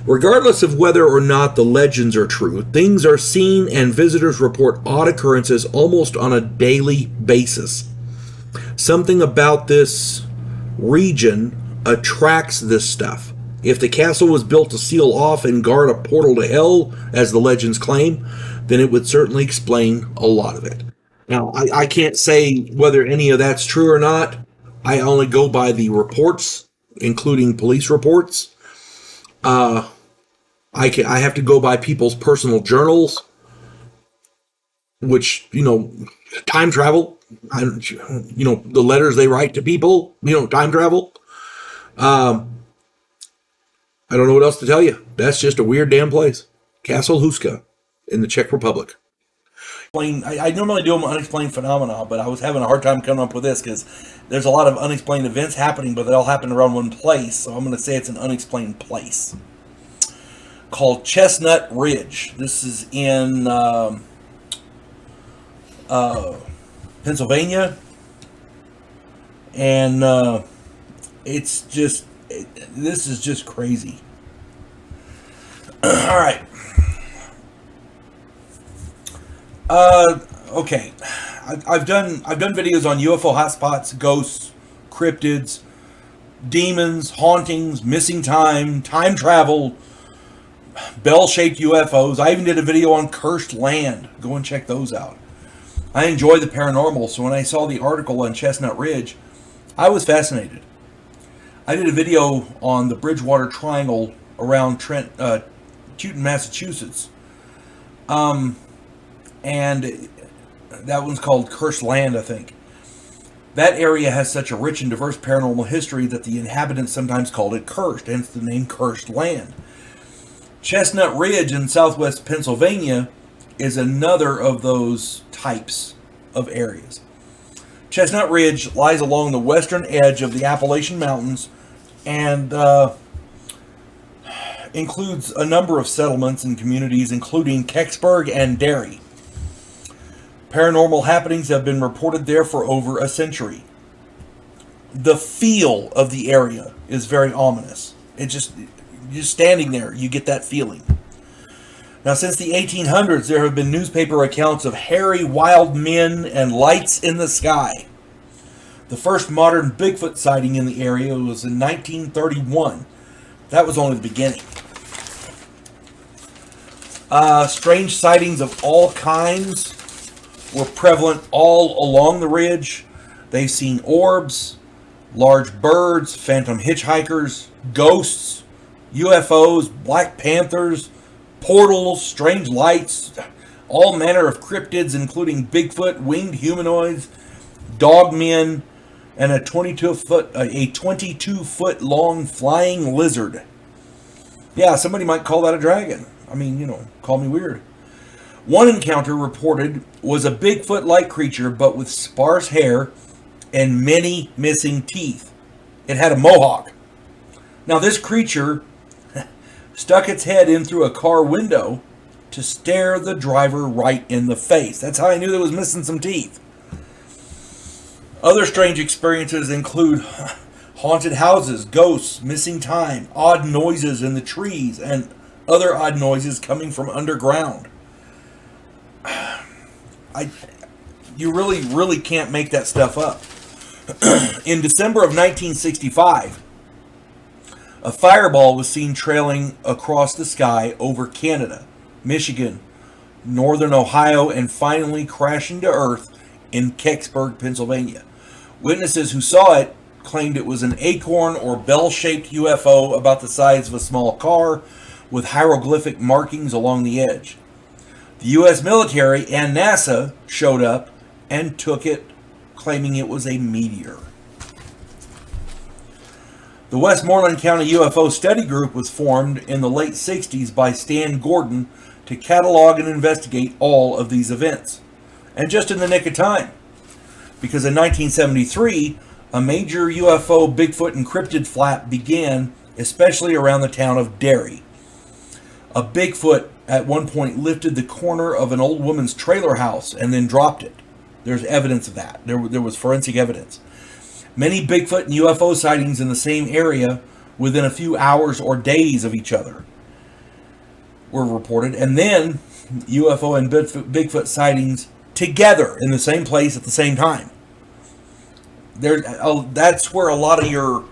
Speaker 1: Regardless of whether or not the legends are true, things are seen and visitors report odd occurrences almost on a daily basis. Something about this region attracts this stuff. If the castle was built to seal off and guard a portal to hell, as the legends claim, then it would certainly explain a lot of it. Now, I can't say whether any of that's true or not. I only go by the reports, including police reports. I have to go by people's personal journals, which, time travel. The letters they write to people, time travel. I don't know what else to tell you. That's just a weird damn place. Castle Huska in the Czech Republic. I normally do them unexplained phenomena, but I was having a hard time coming up with this because there's a lot of unexplained events happening, but they all happen around one place. So I'm going to say it's an unexplained place called Chestnut Ridge. This is in Pennsylvania, and this is just crazy. All right. Okay. I've done videos on UFO hotspots, ghosts, cryptids, demons, hauntings, missing time travel, bell-shaped UFOs. I even did a video on cursed land. Go and check those out. I enjoy the paranormal, so when I saw the article on Chestnut Ridge, I was fascinated. I did a video on the Bridgewater Triangle around Teuton, Massachusetts. And that one's called Cursed Land, I think. That area has such a rich and diverse paranormal history that the inhabitants sometimes called it cursed, hence the name Cursed Land. Chestnut Ridge in southwest Pennsylvania is another of those types of areas. Chestnut Ridge lies along the western edge of the Appalachian Mountains and includes a number of settlements and communities, including Kecksburg and Derry. Paranormal happenings have been reported there for over a century. The feel of the area is very ominous. Just standing there, you get that feeling. Now, since the 1800s, there have been newspaper accounts of hairy, wild men and lights in the sky. The first modern Bigfoot sighting in the area was in 1931. That was only the beginning. Strange sightings of all kinds were prevalent all along the ridge. They've seen orbs, large birds, phantom hitchhikers, ghosts, UFOs, Black Panthers, portals, strange lights, all manner of cryptids, including Bigfoot, winged humanoids, dogmen, and a 22-foot long flying lizard. Yeah, somebody might call that a dragon. I mean, call me weird. One encounter reported was a Bigfoot-like creature, but with sparse hair and many missing teeth. It had a mohawk. Now, this creature stuck its head in through a car window to stare the driver right in the face. That's how I knew it was missing some teeth. Other strange experiences include haunted houses, ghosts, missing time, odd noises in the trees, and other odd noises coming from underground. You really can't make that stuff up. In December of 1965, a fireball was seen trailing across the sky over Canada, Michigan, northern Ohio, and finally crashing to Earth in Kecksburg, Pennsylvania. Witnesses who saw it claimed it was an acorn or bell-shaped UFO about the size of a small car with hieroglyphic markings along the edge. The U.S. military and NASA showed up and took it, claiming it was a meteor. The Westmoreland County UFO Study Group was formed in the late 60s by Stan Gordon to catalog and investigate all of these events. And just in the nick of time, because in 1973, a major UFO Bigfoot and cryptid flap began, especially around the town of Derry. A Bigfoot at one point lifted the corner of an old woman's trailer house and then dropped it. There's evidence of that. There was forensic evidence. Many Bigfoot and UFO sightings in the same area within a few hours or days of each other were reported. And then UFO and Bigfoot sightings together in the same place at the same time. That's where a lot of your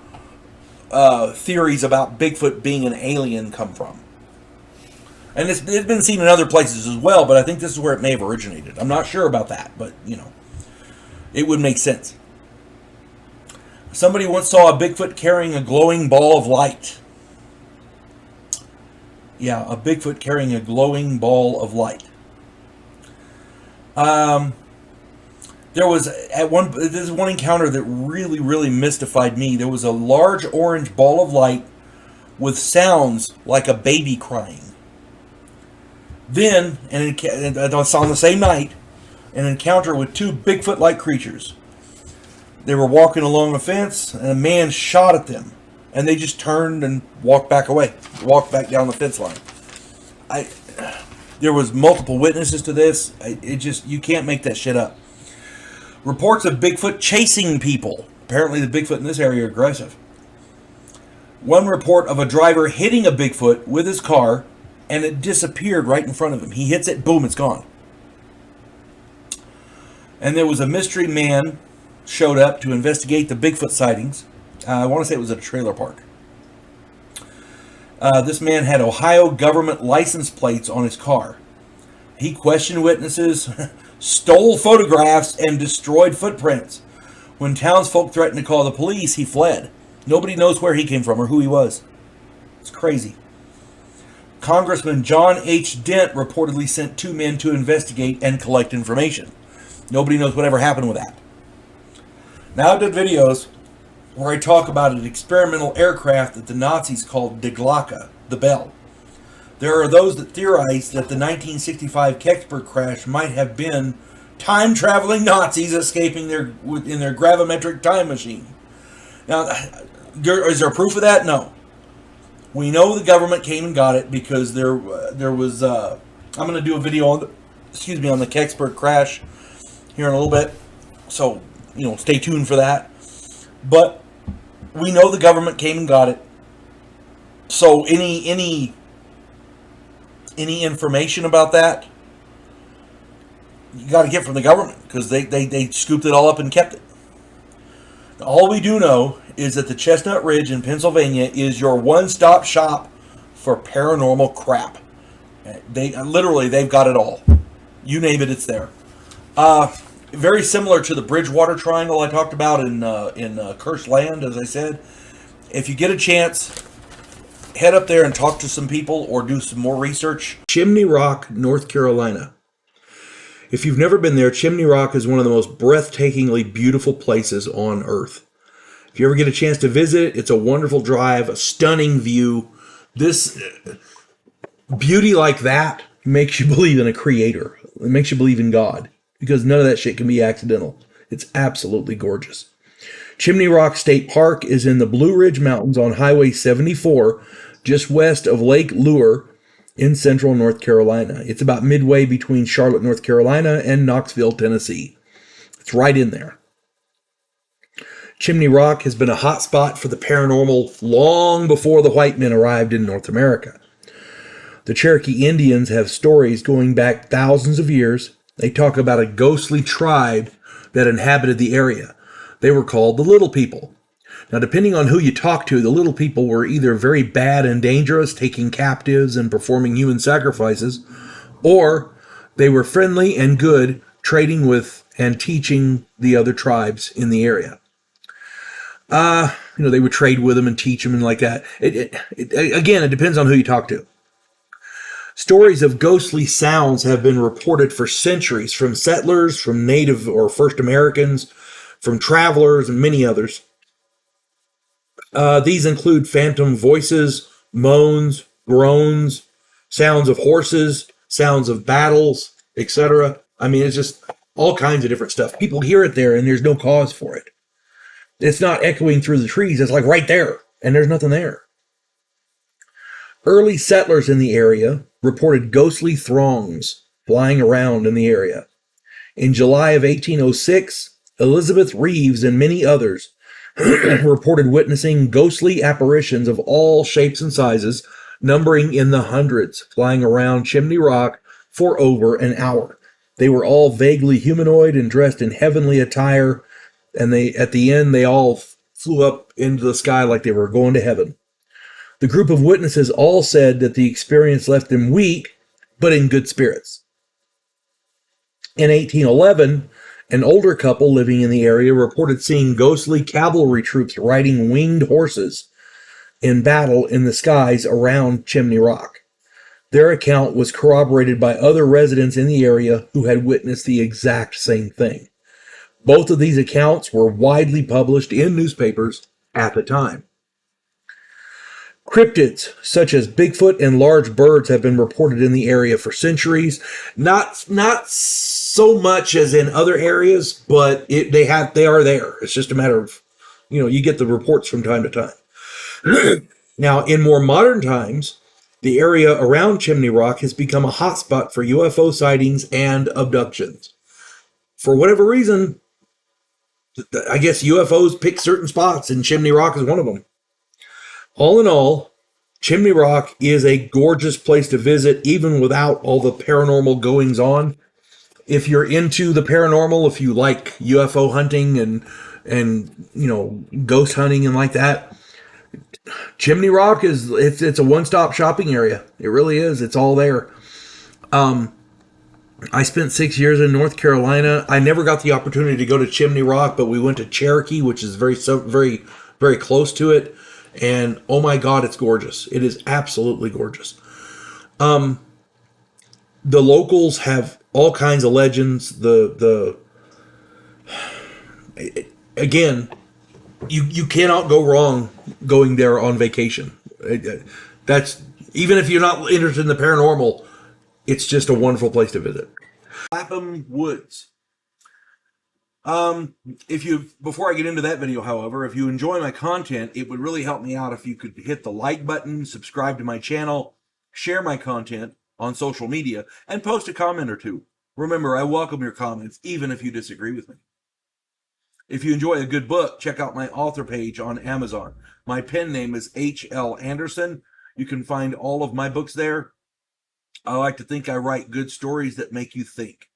Speaker 1: theories about Bigfoot being an alien come from. And it's been seen in other places as well, but I think this is where it may have originated. I'm not sure about that, but, it would make sense. Somebody once saw a Bigfoot carrying a glowing ball of light. Yeah, a Bigfoot carrying a glowing ball of light. There was this is one encounter that really mystified me. There was a large orange ball of light with sounds like a baby crying. Then, and I saw on the same night, an encounter with two Bigfoot-like creatures. They were walking along a fence, and a man shot at them, and they just turned and walked back away, walked back down the fence line. There was multiple witnesses to this. You can't make that shit up. Reports of Bigfoot chasing people. Apparently the Bigfoot in this area are aggressive. One report of a driver hitting a Bigfoot with his car, and it disappeared right in front of him. He hits it, boom, it's gone. And there was a mystery man showed up to investigate the Bigfoot sightings. I want to say it was at a trailer park. This man had Ohio government license plates on his car. He questioned witnesses, stole photographs, and destroyed footprints. When townsfolk threatened to call the police, he fled. Nobody knows where he came from or who he was. It's crazy. Congressman John H. Dent reportedly sent 2 men to investigate and collect information. Nobody knows whatever happened with that. Now I did videos where I talk about an experimental aircraft that the Nazis called Die Glocke, the bell. There are those that theorize that the 1965 Kecksburg crash might have been time-traveling Nazis escaping in their gravimetric time machine. Now, is there proof of that? No. We know the government came and got it because there was. I'm going to do a video on the Kecksburg crash here in a little bit, so stay tuned for that. But we know the government came and got it. So any information about that, you got to get from the government because they scooped it all up and kept it. All we do know is that the Chestnut Ridge in Pennsylvania is your one-stop shop for paranormal crap. They've got it all. You name it, it's there. Very similar to the Bridgewater Triangle I talked about in Cursed Land, as I said. If you get a chance, head up there and talk to some people or do some more research. Chimney Rock, North Carolina. If you've never been there, Chimney Rock is one of the most breathtakingly beautiful places on Earth. If you ever get a chance to visit, it's a wonderful drive, a stunning view. This beauty like that makes you believe in a creator. It makes you believe in God, because none of that shit can be accidental. It's absolutely gorgeous. Chimney Rock State Park is in the Blue Ridge Mountains on Highway 74, just west of Lake Lure in central North Carolina. It's about midway between Charlotte, North Carolina and Knoxville, Tennessee. It's right in there. Chimney Rock has been a hot spot for the paranormal long before the white men arrived in North America. The Cherokee Indians have stories going back thousands of years. They talk about a ghostly tribe that inhabited the area. They were called the Little People. Now, depending on who you talk to, the Little People were either very bad and dangerous, taking captives and performing human sacrifices, or they were friendly and good, trading with and teaching the other tribes in the area. They would trade with them and teach them and like that. Again, it depends on who you talk to. Stories of ghostly sounds have been reported for centuries from settlers, from Native or First Americans, from travelers, and many others. These include phantom voices, moans, groans, sounds of horses, sounds of battles, etc. I mean, it's just all kinds of different stuff. People hear it there, and there's no cause for it. It's not echoing through the trees. It's like right there, and there's nothing there. Early settlers in the area reported ghostly throngs flying around in the area. In July of 1806, Elizabeth Reeves and many others reported witnessing ghostly apparitions of all shapes and sizes, numbering in the hundreds, flying around Chimney Rock for over an hour. They were all vaguely humanoid and dressed in heavenly attire, and at the end they all flew up into the sky like they were going to heaven. The group of witnesses all said that the experience left them weak, but in good spirits. In 1811, an older couple living in the area reported seeing ghostly cavalry troops riding winged horses in battle in the skies around Chimney Rock. Their account was corroborated by other residents in the area who had witnessed the exact same thing. Both of these accounts were widely published in newspapers at the time. Cryptids, such as Bigfoot and large birds, have been reported in the area for centuries. Not so much as in other areas, but they are there. It's just a matter of, you get the reports from time to time. Now, in more modern times, the area around Chimney Rock has become a hotspot for UFO sightings and abductions. For whatever reason, I guess UFOs pick certain spots, and Chimney Rock is one of them. All in all, Chimney Rock is a gorgeous place to visit, even without all the paranormal goings on. if you're into the paranormal, if you like UFO hunting and ghost hunting and like that, Chimney Rock it's a one-stop shopping area. It really is. It's all there. I spent 6 years in North Carolina. I never got the opportunity to go to Chimney Rock, but we went to Cherokee, which is very, very close to it. And oh my God, it's gorgeous. It is absolutely gorgeous. The locals have all kinds of legends. Again, you cannot go wrong going there on vacation. That's even if you're not interested in the paranormal, it's just a wonderful place to visit. Clapham Woods. If you before I get into that video, however, if you enjoy my content, it would really help me out if you could hit the like button, subscribe to my channel, share my content on social media, and post a comment or two. Remember, I welcome your comments, even if you disagree with me. If you enjoy a good book, check out my author page on Amazon. My pen name is H.L. Anderson. You can find all of my books there. I like to think I write good stories that make you think.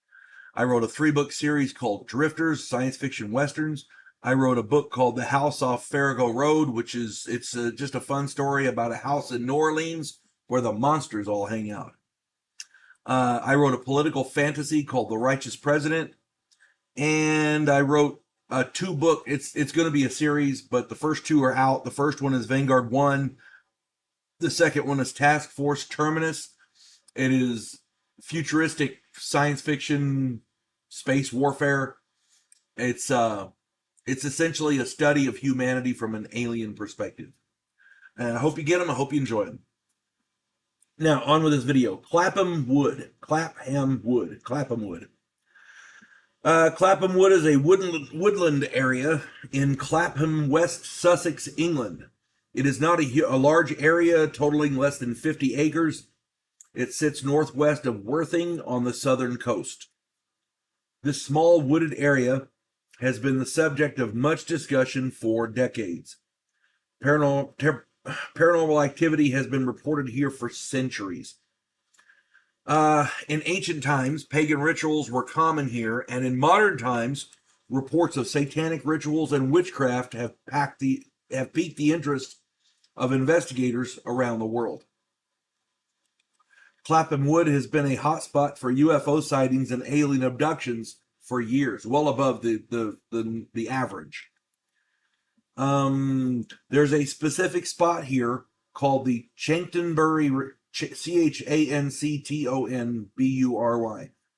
Speaker 1: I wrote a 3-book series called Drifters, Science Fiction Westerns. I wrote a book called The House Off Farrago Road, which is just a fun story about a house in New Orleans where the monsters all hang out. I wrote a political fantasy called The Righteous President, and I wrote a 2-book. It's going to be a series, but the first 2 are out. The first one is Vanguard 1. The second one is Task Force Terminus. It is futuristic science fiction space warfare. It's essentially a study of humanity from an alien perspective. And I hope you get them. I hope you enjoy them. Now, on with this video. Clapham Wood. Clapham Wood. Clapham Wood is a woodland area in Clapham, West Sussex, England. It is not a large area, totaling less than 50 acres. It sits northwest of Worthing on the southern coast. This small wooded area has been the subject of much discussion for decades. Paranormal activity has been reported here for centuries. In ancient times, pagan rituals were common here, and in modern times, reports of satanic rituals and witchcraft have piqued the interest of investigators around the world. Clapham Wood has been a hotspot for UFO sightings and alien abductions for years, well above the average. There's a specific spot here called the Chanctonbury, Chanctonbury,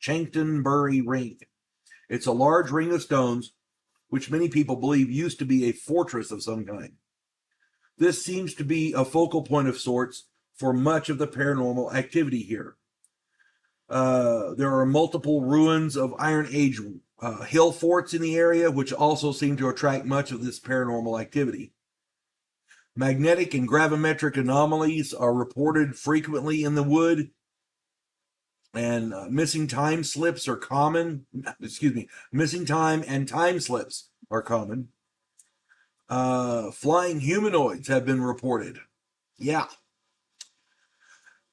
Speaker 1: Chanctonbury Ring. It's a large ring of stones, which many people believe used to be a fortress of some kind. This seems to be a focal point of sorts for much of the paranormal activity here. There are multiple ruins of Iron Age hill forts in the area, which also seem to attract much of this paranormal activity. Magnetic and gravimetric anomalies are reported frequently in the wood, and missing time slips are common. Missing time and time slips are common. Flying humanoids have been reported. Yeah.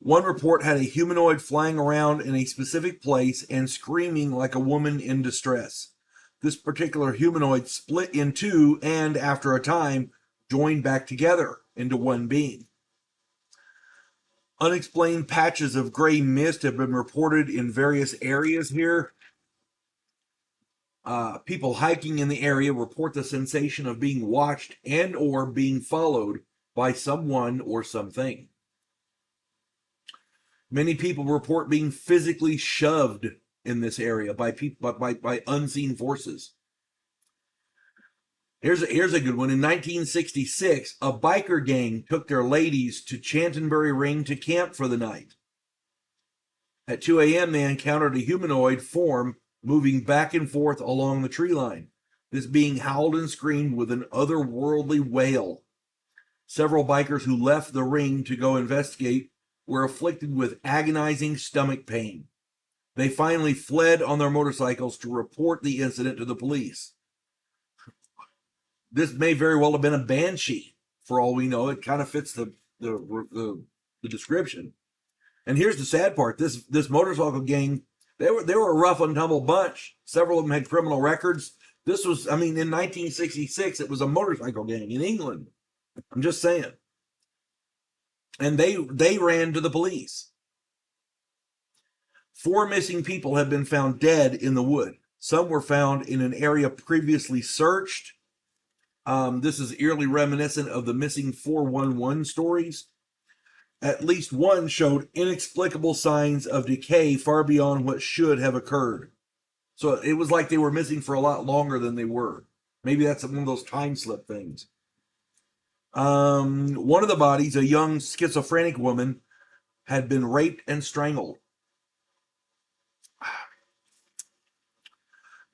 Speaker 1: One report had a humanoid flying around in a specific place and screaming like a woman in distress. This particular humanoid split in two and, after a time, joined back together into one being. Unexplained patches of gray mist have been reported in various areas here. People hiking in the area report the sensation of being watched and or being followed by someone or something. Many people report being physically shoved in this area by unseen forces. Here's a good one. In 1966, a biker gang took their ladies to Chanctonbury Ring to camp for the night. At 2 a.m., they encountered a humanoid form moving back and forth along the tree line. This being howled and screamed with an otherworldly wail. Several bikers who left the ring to go investigate were afflicted with agonizing stomach pain. They finally fled on their motorcycles to report the incident to the police. This may very well have been a banshee, for all we know. It kind of fits the description. And here's the sad part: this motorcycle gang They were a rough and tumble bunch. Several of them had criminal records. This was, I mean, in 1966, it was a motorcycle gang in England. I'm just saying. And they ran to the police. 4 missing people have been found dead in the wood. Some were found in an area previously searched. This is eerily reminiscent of the missing 411 stories. At least one showed inexplicable signs of decay far beyond what should have occurred. So it was like they were missing for a lot longer than they were. Maybe that's one of those time slip things. One of the bodies, a young schizophrenic woman, had been raped and strangled.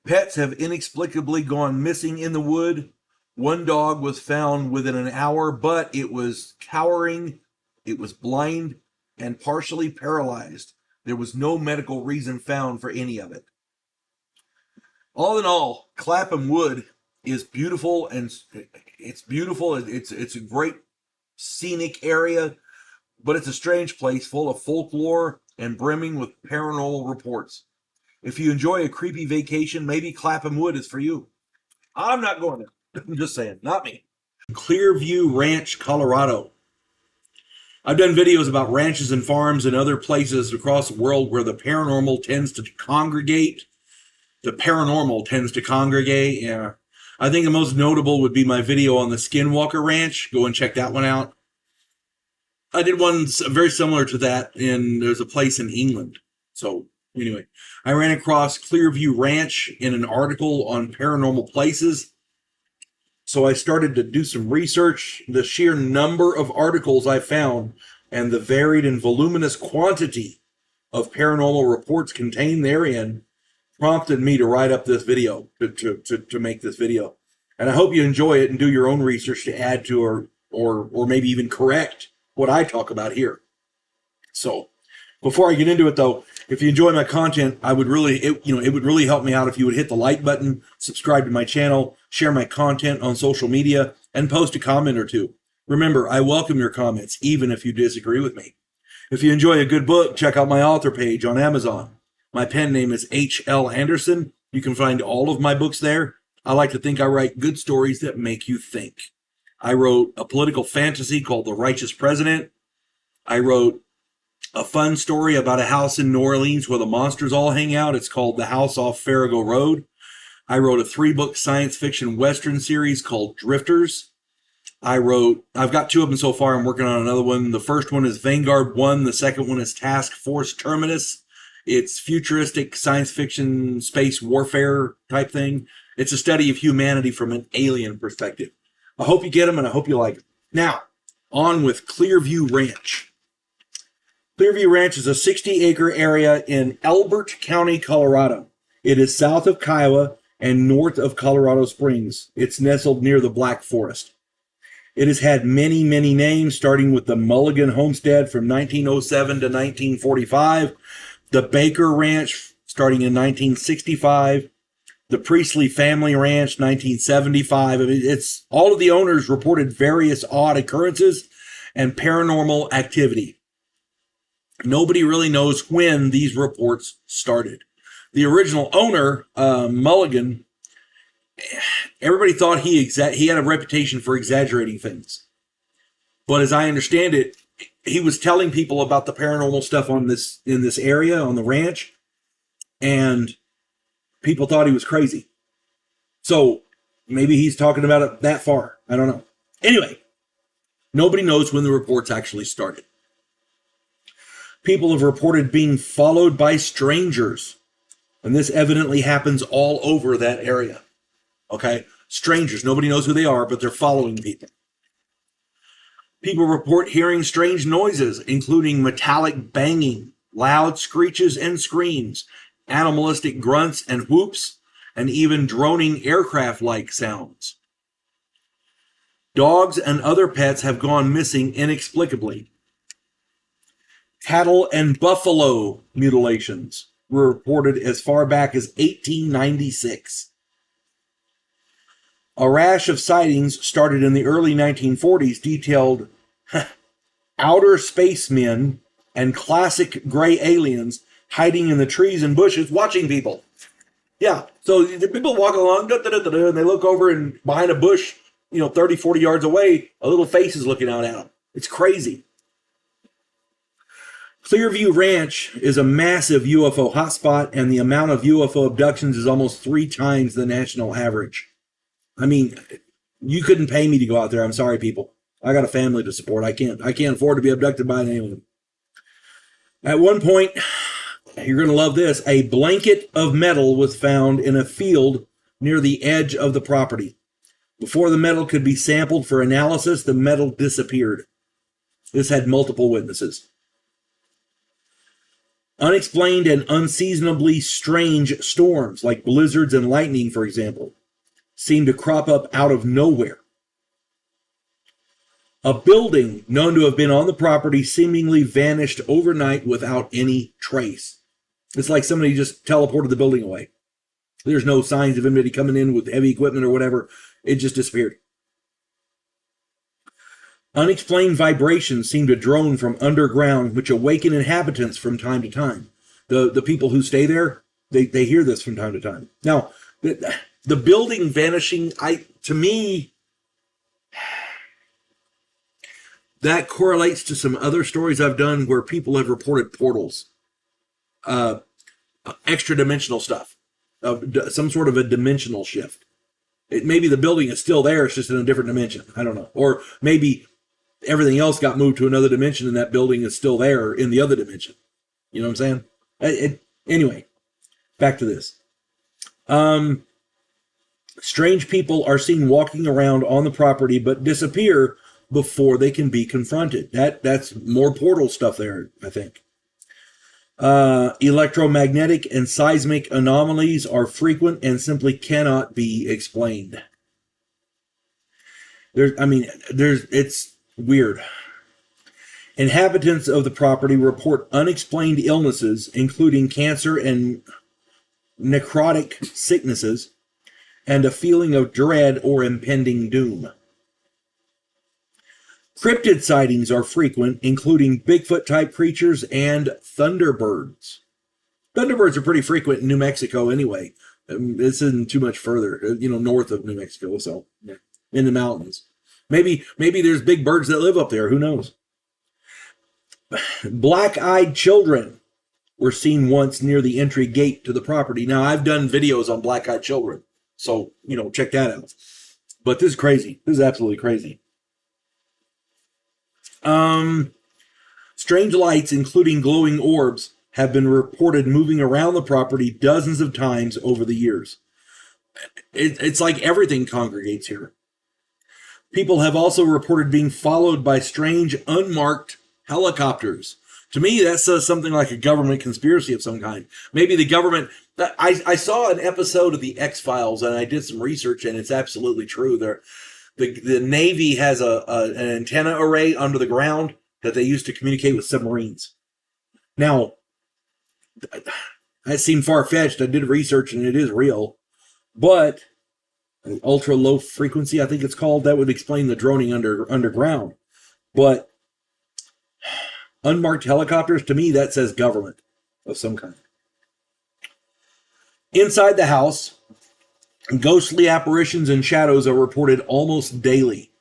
Speaker 1: Pets have inexplicably gone missing in the wood. One dog was found within an hour, but it was cowering, it was blind, and partially paralyzed. There was no medical reason found for any of it. All in all, Clapham Wood is beautiful, and it's beautiful. It's a great scenic area, but it's a strange place full of folklore and brimming with paranormal reports. If you enjoy a creepy vacation, maybe Clapham Wood is for you. I'm not going there. I'm just saying, not me. Clearview Ranch, Colorado. I've done videos about ranches and farms and other places across the world where the paranormal tends to congregate. Yeah. I think the most notable would be my video on the Skinwalker Ranch. Go and check that one out. I did one very similar to that, and there's a place in England. So anyway, I ran across Clearview Ranch in an article on paranormal places. So I started to do some research. The sheer number of articles I found and the varied and voluminous quantity of paranormal reports contained therein prompted me to write up this video, to make this video. And I hope you enjoy it and do your own research to add to or maybe even correct what I talk about here. So before I get into it, though, if you enjoy my content, it would really help me out if you would hit the like button, subscribe to my channel, share my content on social media, and post a comment or two. Remember, I welcome your comments, even if you disagree with me. If you enjoy a good book, check out my author page on Amazon. My pen name is H.L. Anderson. You can find all of my books there. I like to think I write good stories that make you think. I wrote a political fantasy called The Righteous President. I wrote a fun story about a house in New Orleans where the monsters all hang out. It's called The House Off Farrago Road. I wrote a 3-book science fiction Western series called Drifters. I've got 2 of them so far. I'm working on another one. The first one is Vanguard 1. The second one is Task Force Terminus. It's futuristic science fiction, space warfare type thing. It's a study of humanity from an alien perspective. I hope you get them, and I hope you like them. Now, on with Clearview Ranch. Clearview Ranch is a 60-acre area in Elbert County, Colorado. It is south of Kiowa and north of Colorado Springs. It's nestled near the Black Forest. It has had many, many names, starting with the Mulligan Homestead from 1907 to 1945, the Baker Ranch starting in 1965, the Priestley Family Ranch, 1975. I mean, it's all of the owners reported various odd occurrences and paranormal activity. Nobody really knows when these reports started. The original owner, Mulligan, everybody thought he had a reputation for exaggerating things. But as I understand it, he was telling people about the paranormal stuff in this area, on the ranch, and people thought he was crazy. So maybe he's talking about it that far. I don't know. Anyway, nobody knows when the reports actually started. People have reported being followed by strangers, and this evidently happens all over that area. Okay? Strangers. Nobody knows who they are, but they're following people. People report hearing strange noises, including metallic banging, loud screeches and screams, animalistic grunts and whoops, and even droning aircraft-like sounds. Dogs and other pets have gone missing inexplicably. Cattle and buffalo mutilations were reported as far back as 1896. A rash of sightings started in the early 1940s detailed outer spacemen and classic gray aliens hiding in the trees and bushes, watching people. Yeah, so the people walk along, and they look over, and behind a bush, 30, 40 yards away, a little face is looking out at them. It's crazy. Clearview Ranch is a massive UFO hotspot, and the amount of UFO abductions is almost 3 times the national average. I mean, you couldn't pay me to go out there. I'm sorry, people. I got a family to support. I can't afford to be abducted by an alien. At one point, you're going to love this, a blanket of metal was found in a field near the edge of the property. Before the metal could be sampled for analysis, the metal disappeared. This had multiple witnesses. Unexplained and unseasonably strange storms, like blizzards and lightning, for example, seem to crop up out of nowhere. A building known to have been on the property seemingly vanished overnight without any trace. It's like somebody just teleported the building away. There's no signs of anybody coming in with heavy equipment or whatever. It just disappeared. Unexplained vibrations seem to drone from underground, which awaken inhabitants from time to time. The people who stay there, they hear this from time to time. Now, the building vanishing, to me, that correlates to some other stories I've done where people have reported portals, extra dimensional stuff, some sort of a dimensional shift. Maybe the building is still there, it's just in a different dimension. I don't know. Or maybe everything else got moved to another dimension and that building is still there in the other dimension. You know what I'm saying? Anyway, back to this. Strange people are seen walking around on the property but disappear before they can be confronted. That's more portal stuff there, I think. Electromagnetic and seismic anomalies are frequent and simply cannot be explained. It's weird. Inhabitants of the property report unexplained illnesses, including cancer and necrotic sicknesses, and a feeling of dread or impending doom. Cryptid sightings are frequent, including Bigfoot-type creatures and thunderbirds. Thunderbirds are pretty frequent in New Mexico anyway. This isn't too much further, north of New Mexico, so in the mountains. Maybe there's big birds that live up there. Who knows? Black-eyed children were seen once near the entry gate to the property. Now, I've done videos on black-eyed children, so, check that out. But this is crazy. This is absolutely crazy. Strange lights, including glowing orbs, have been reported moving around the property dozens of times over the years. It's like everything congregates here. People have also reported being followed by strange, unmarked helicopters. To me, that says something like a government conspiracy of some kind. Maybe the government... I saw an episode of the X-Files, and I did some research, and it's absolutely true. The Navy has an antenna array under the ground that they use to communicate with submarines. Now, that seemed far-fetched. I did research, and it is real. But ultra-low frequency, I think it's called, that would explain the droning underground. But unmarked helicopters, to me, that says government of some kind. Inside the house, ghostly apparitions and shadows are reported almost daily.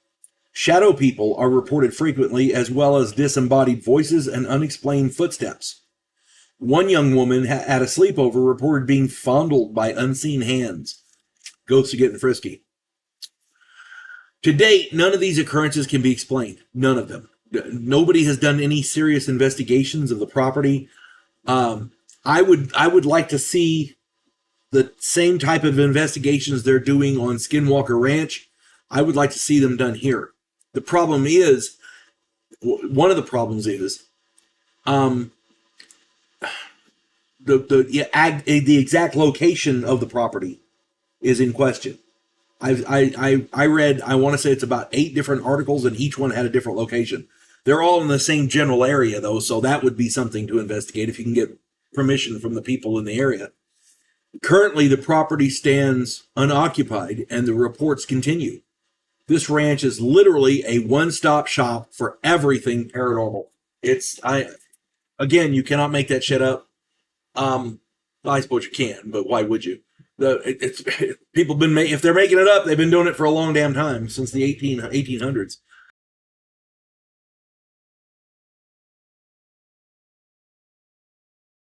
Speaker 1: Shadow people are reported frequently, as well as disembodied voices and unexplained footsteps. One young woman at a sleepover reported being fondled by unseen hands. Ghosts are getting frisky. To date, none of these occurrences can be explained. None of them. Nobody has done any serious investigations of the property. I would like to see the same type of investigations they're doing on Skinwalker Ranch. I would like to see them done here. The problem is, one of the problems is, the exact location of the property is in question. I read, I want to say it's about 8 different articles, and each one had a different location. They're all in the same general area, though, so that would be something to investigate if you can get permission from the people in the area. Currently, the property stands unoccupied, and the reports continue. This ranch is literally a one-stop shop for everything paranormal. Again, you cannot make that shit up. I suppose you can, but why would you? It's people been if they're making it up, they've been doing it for a long damn time since the 1800s.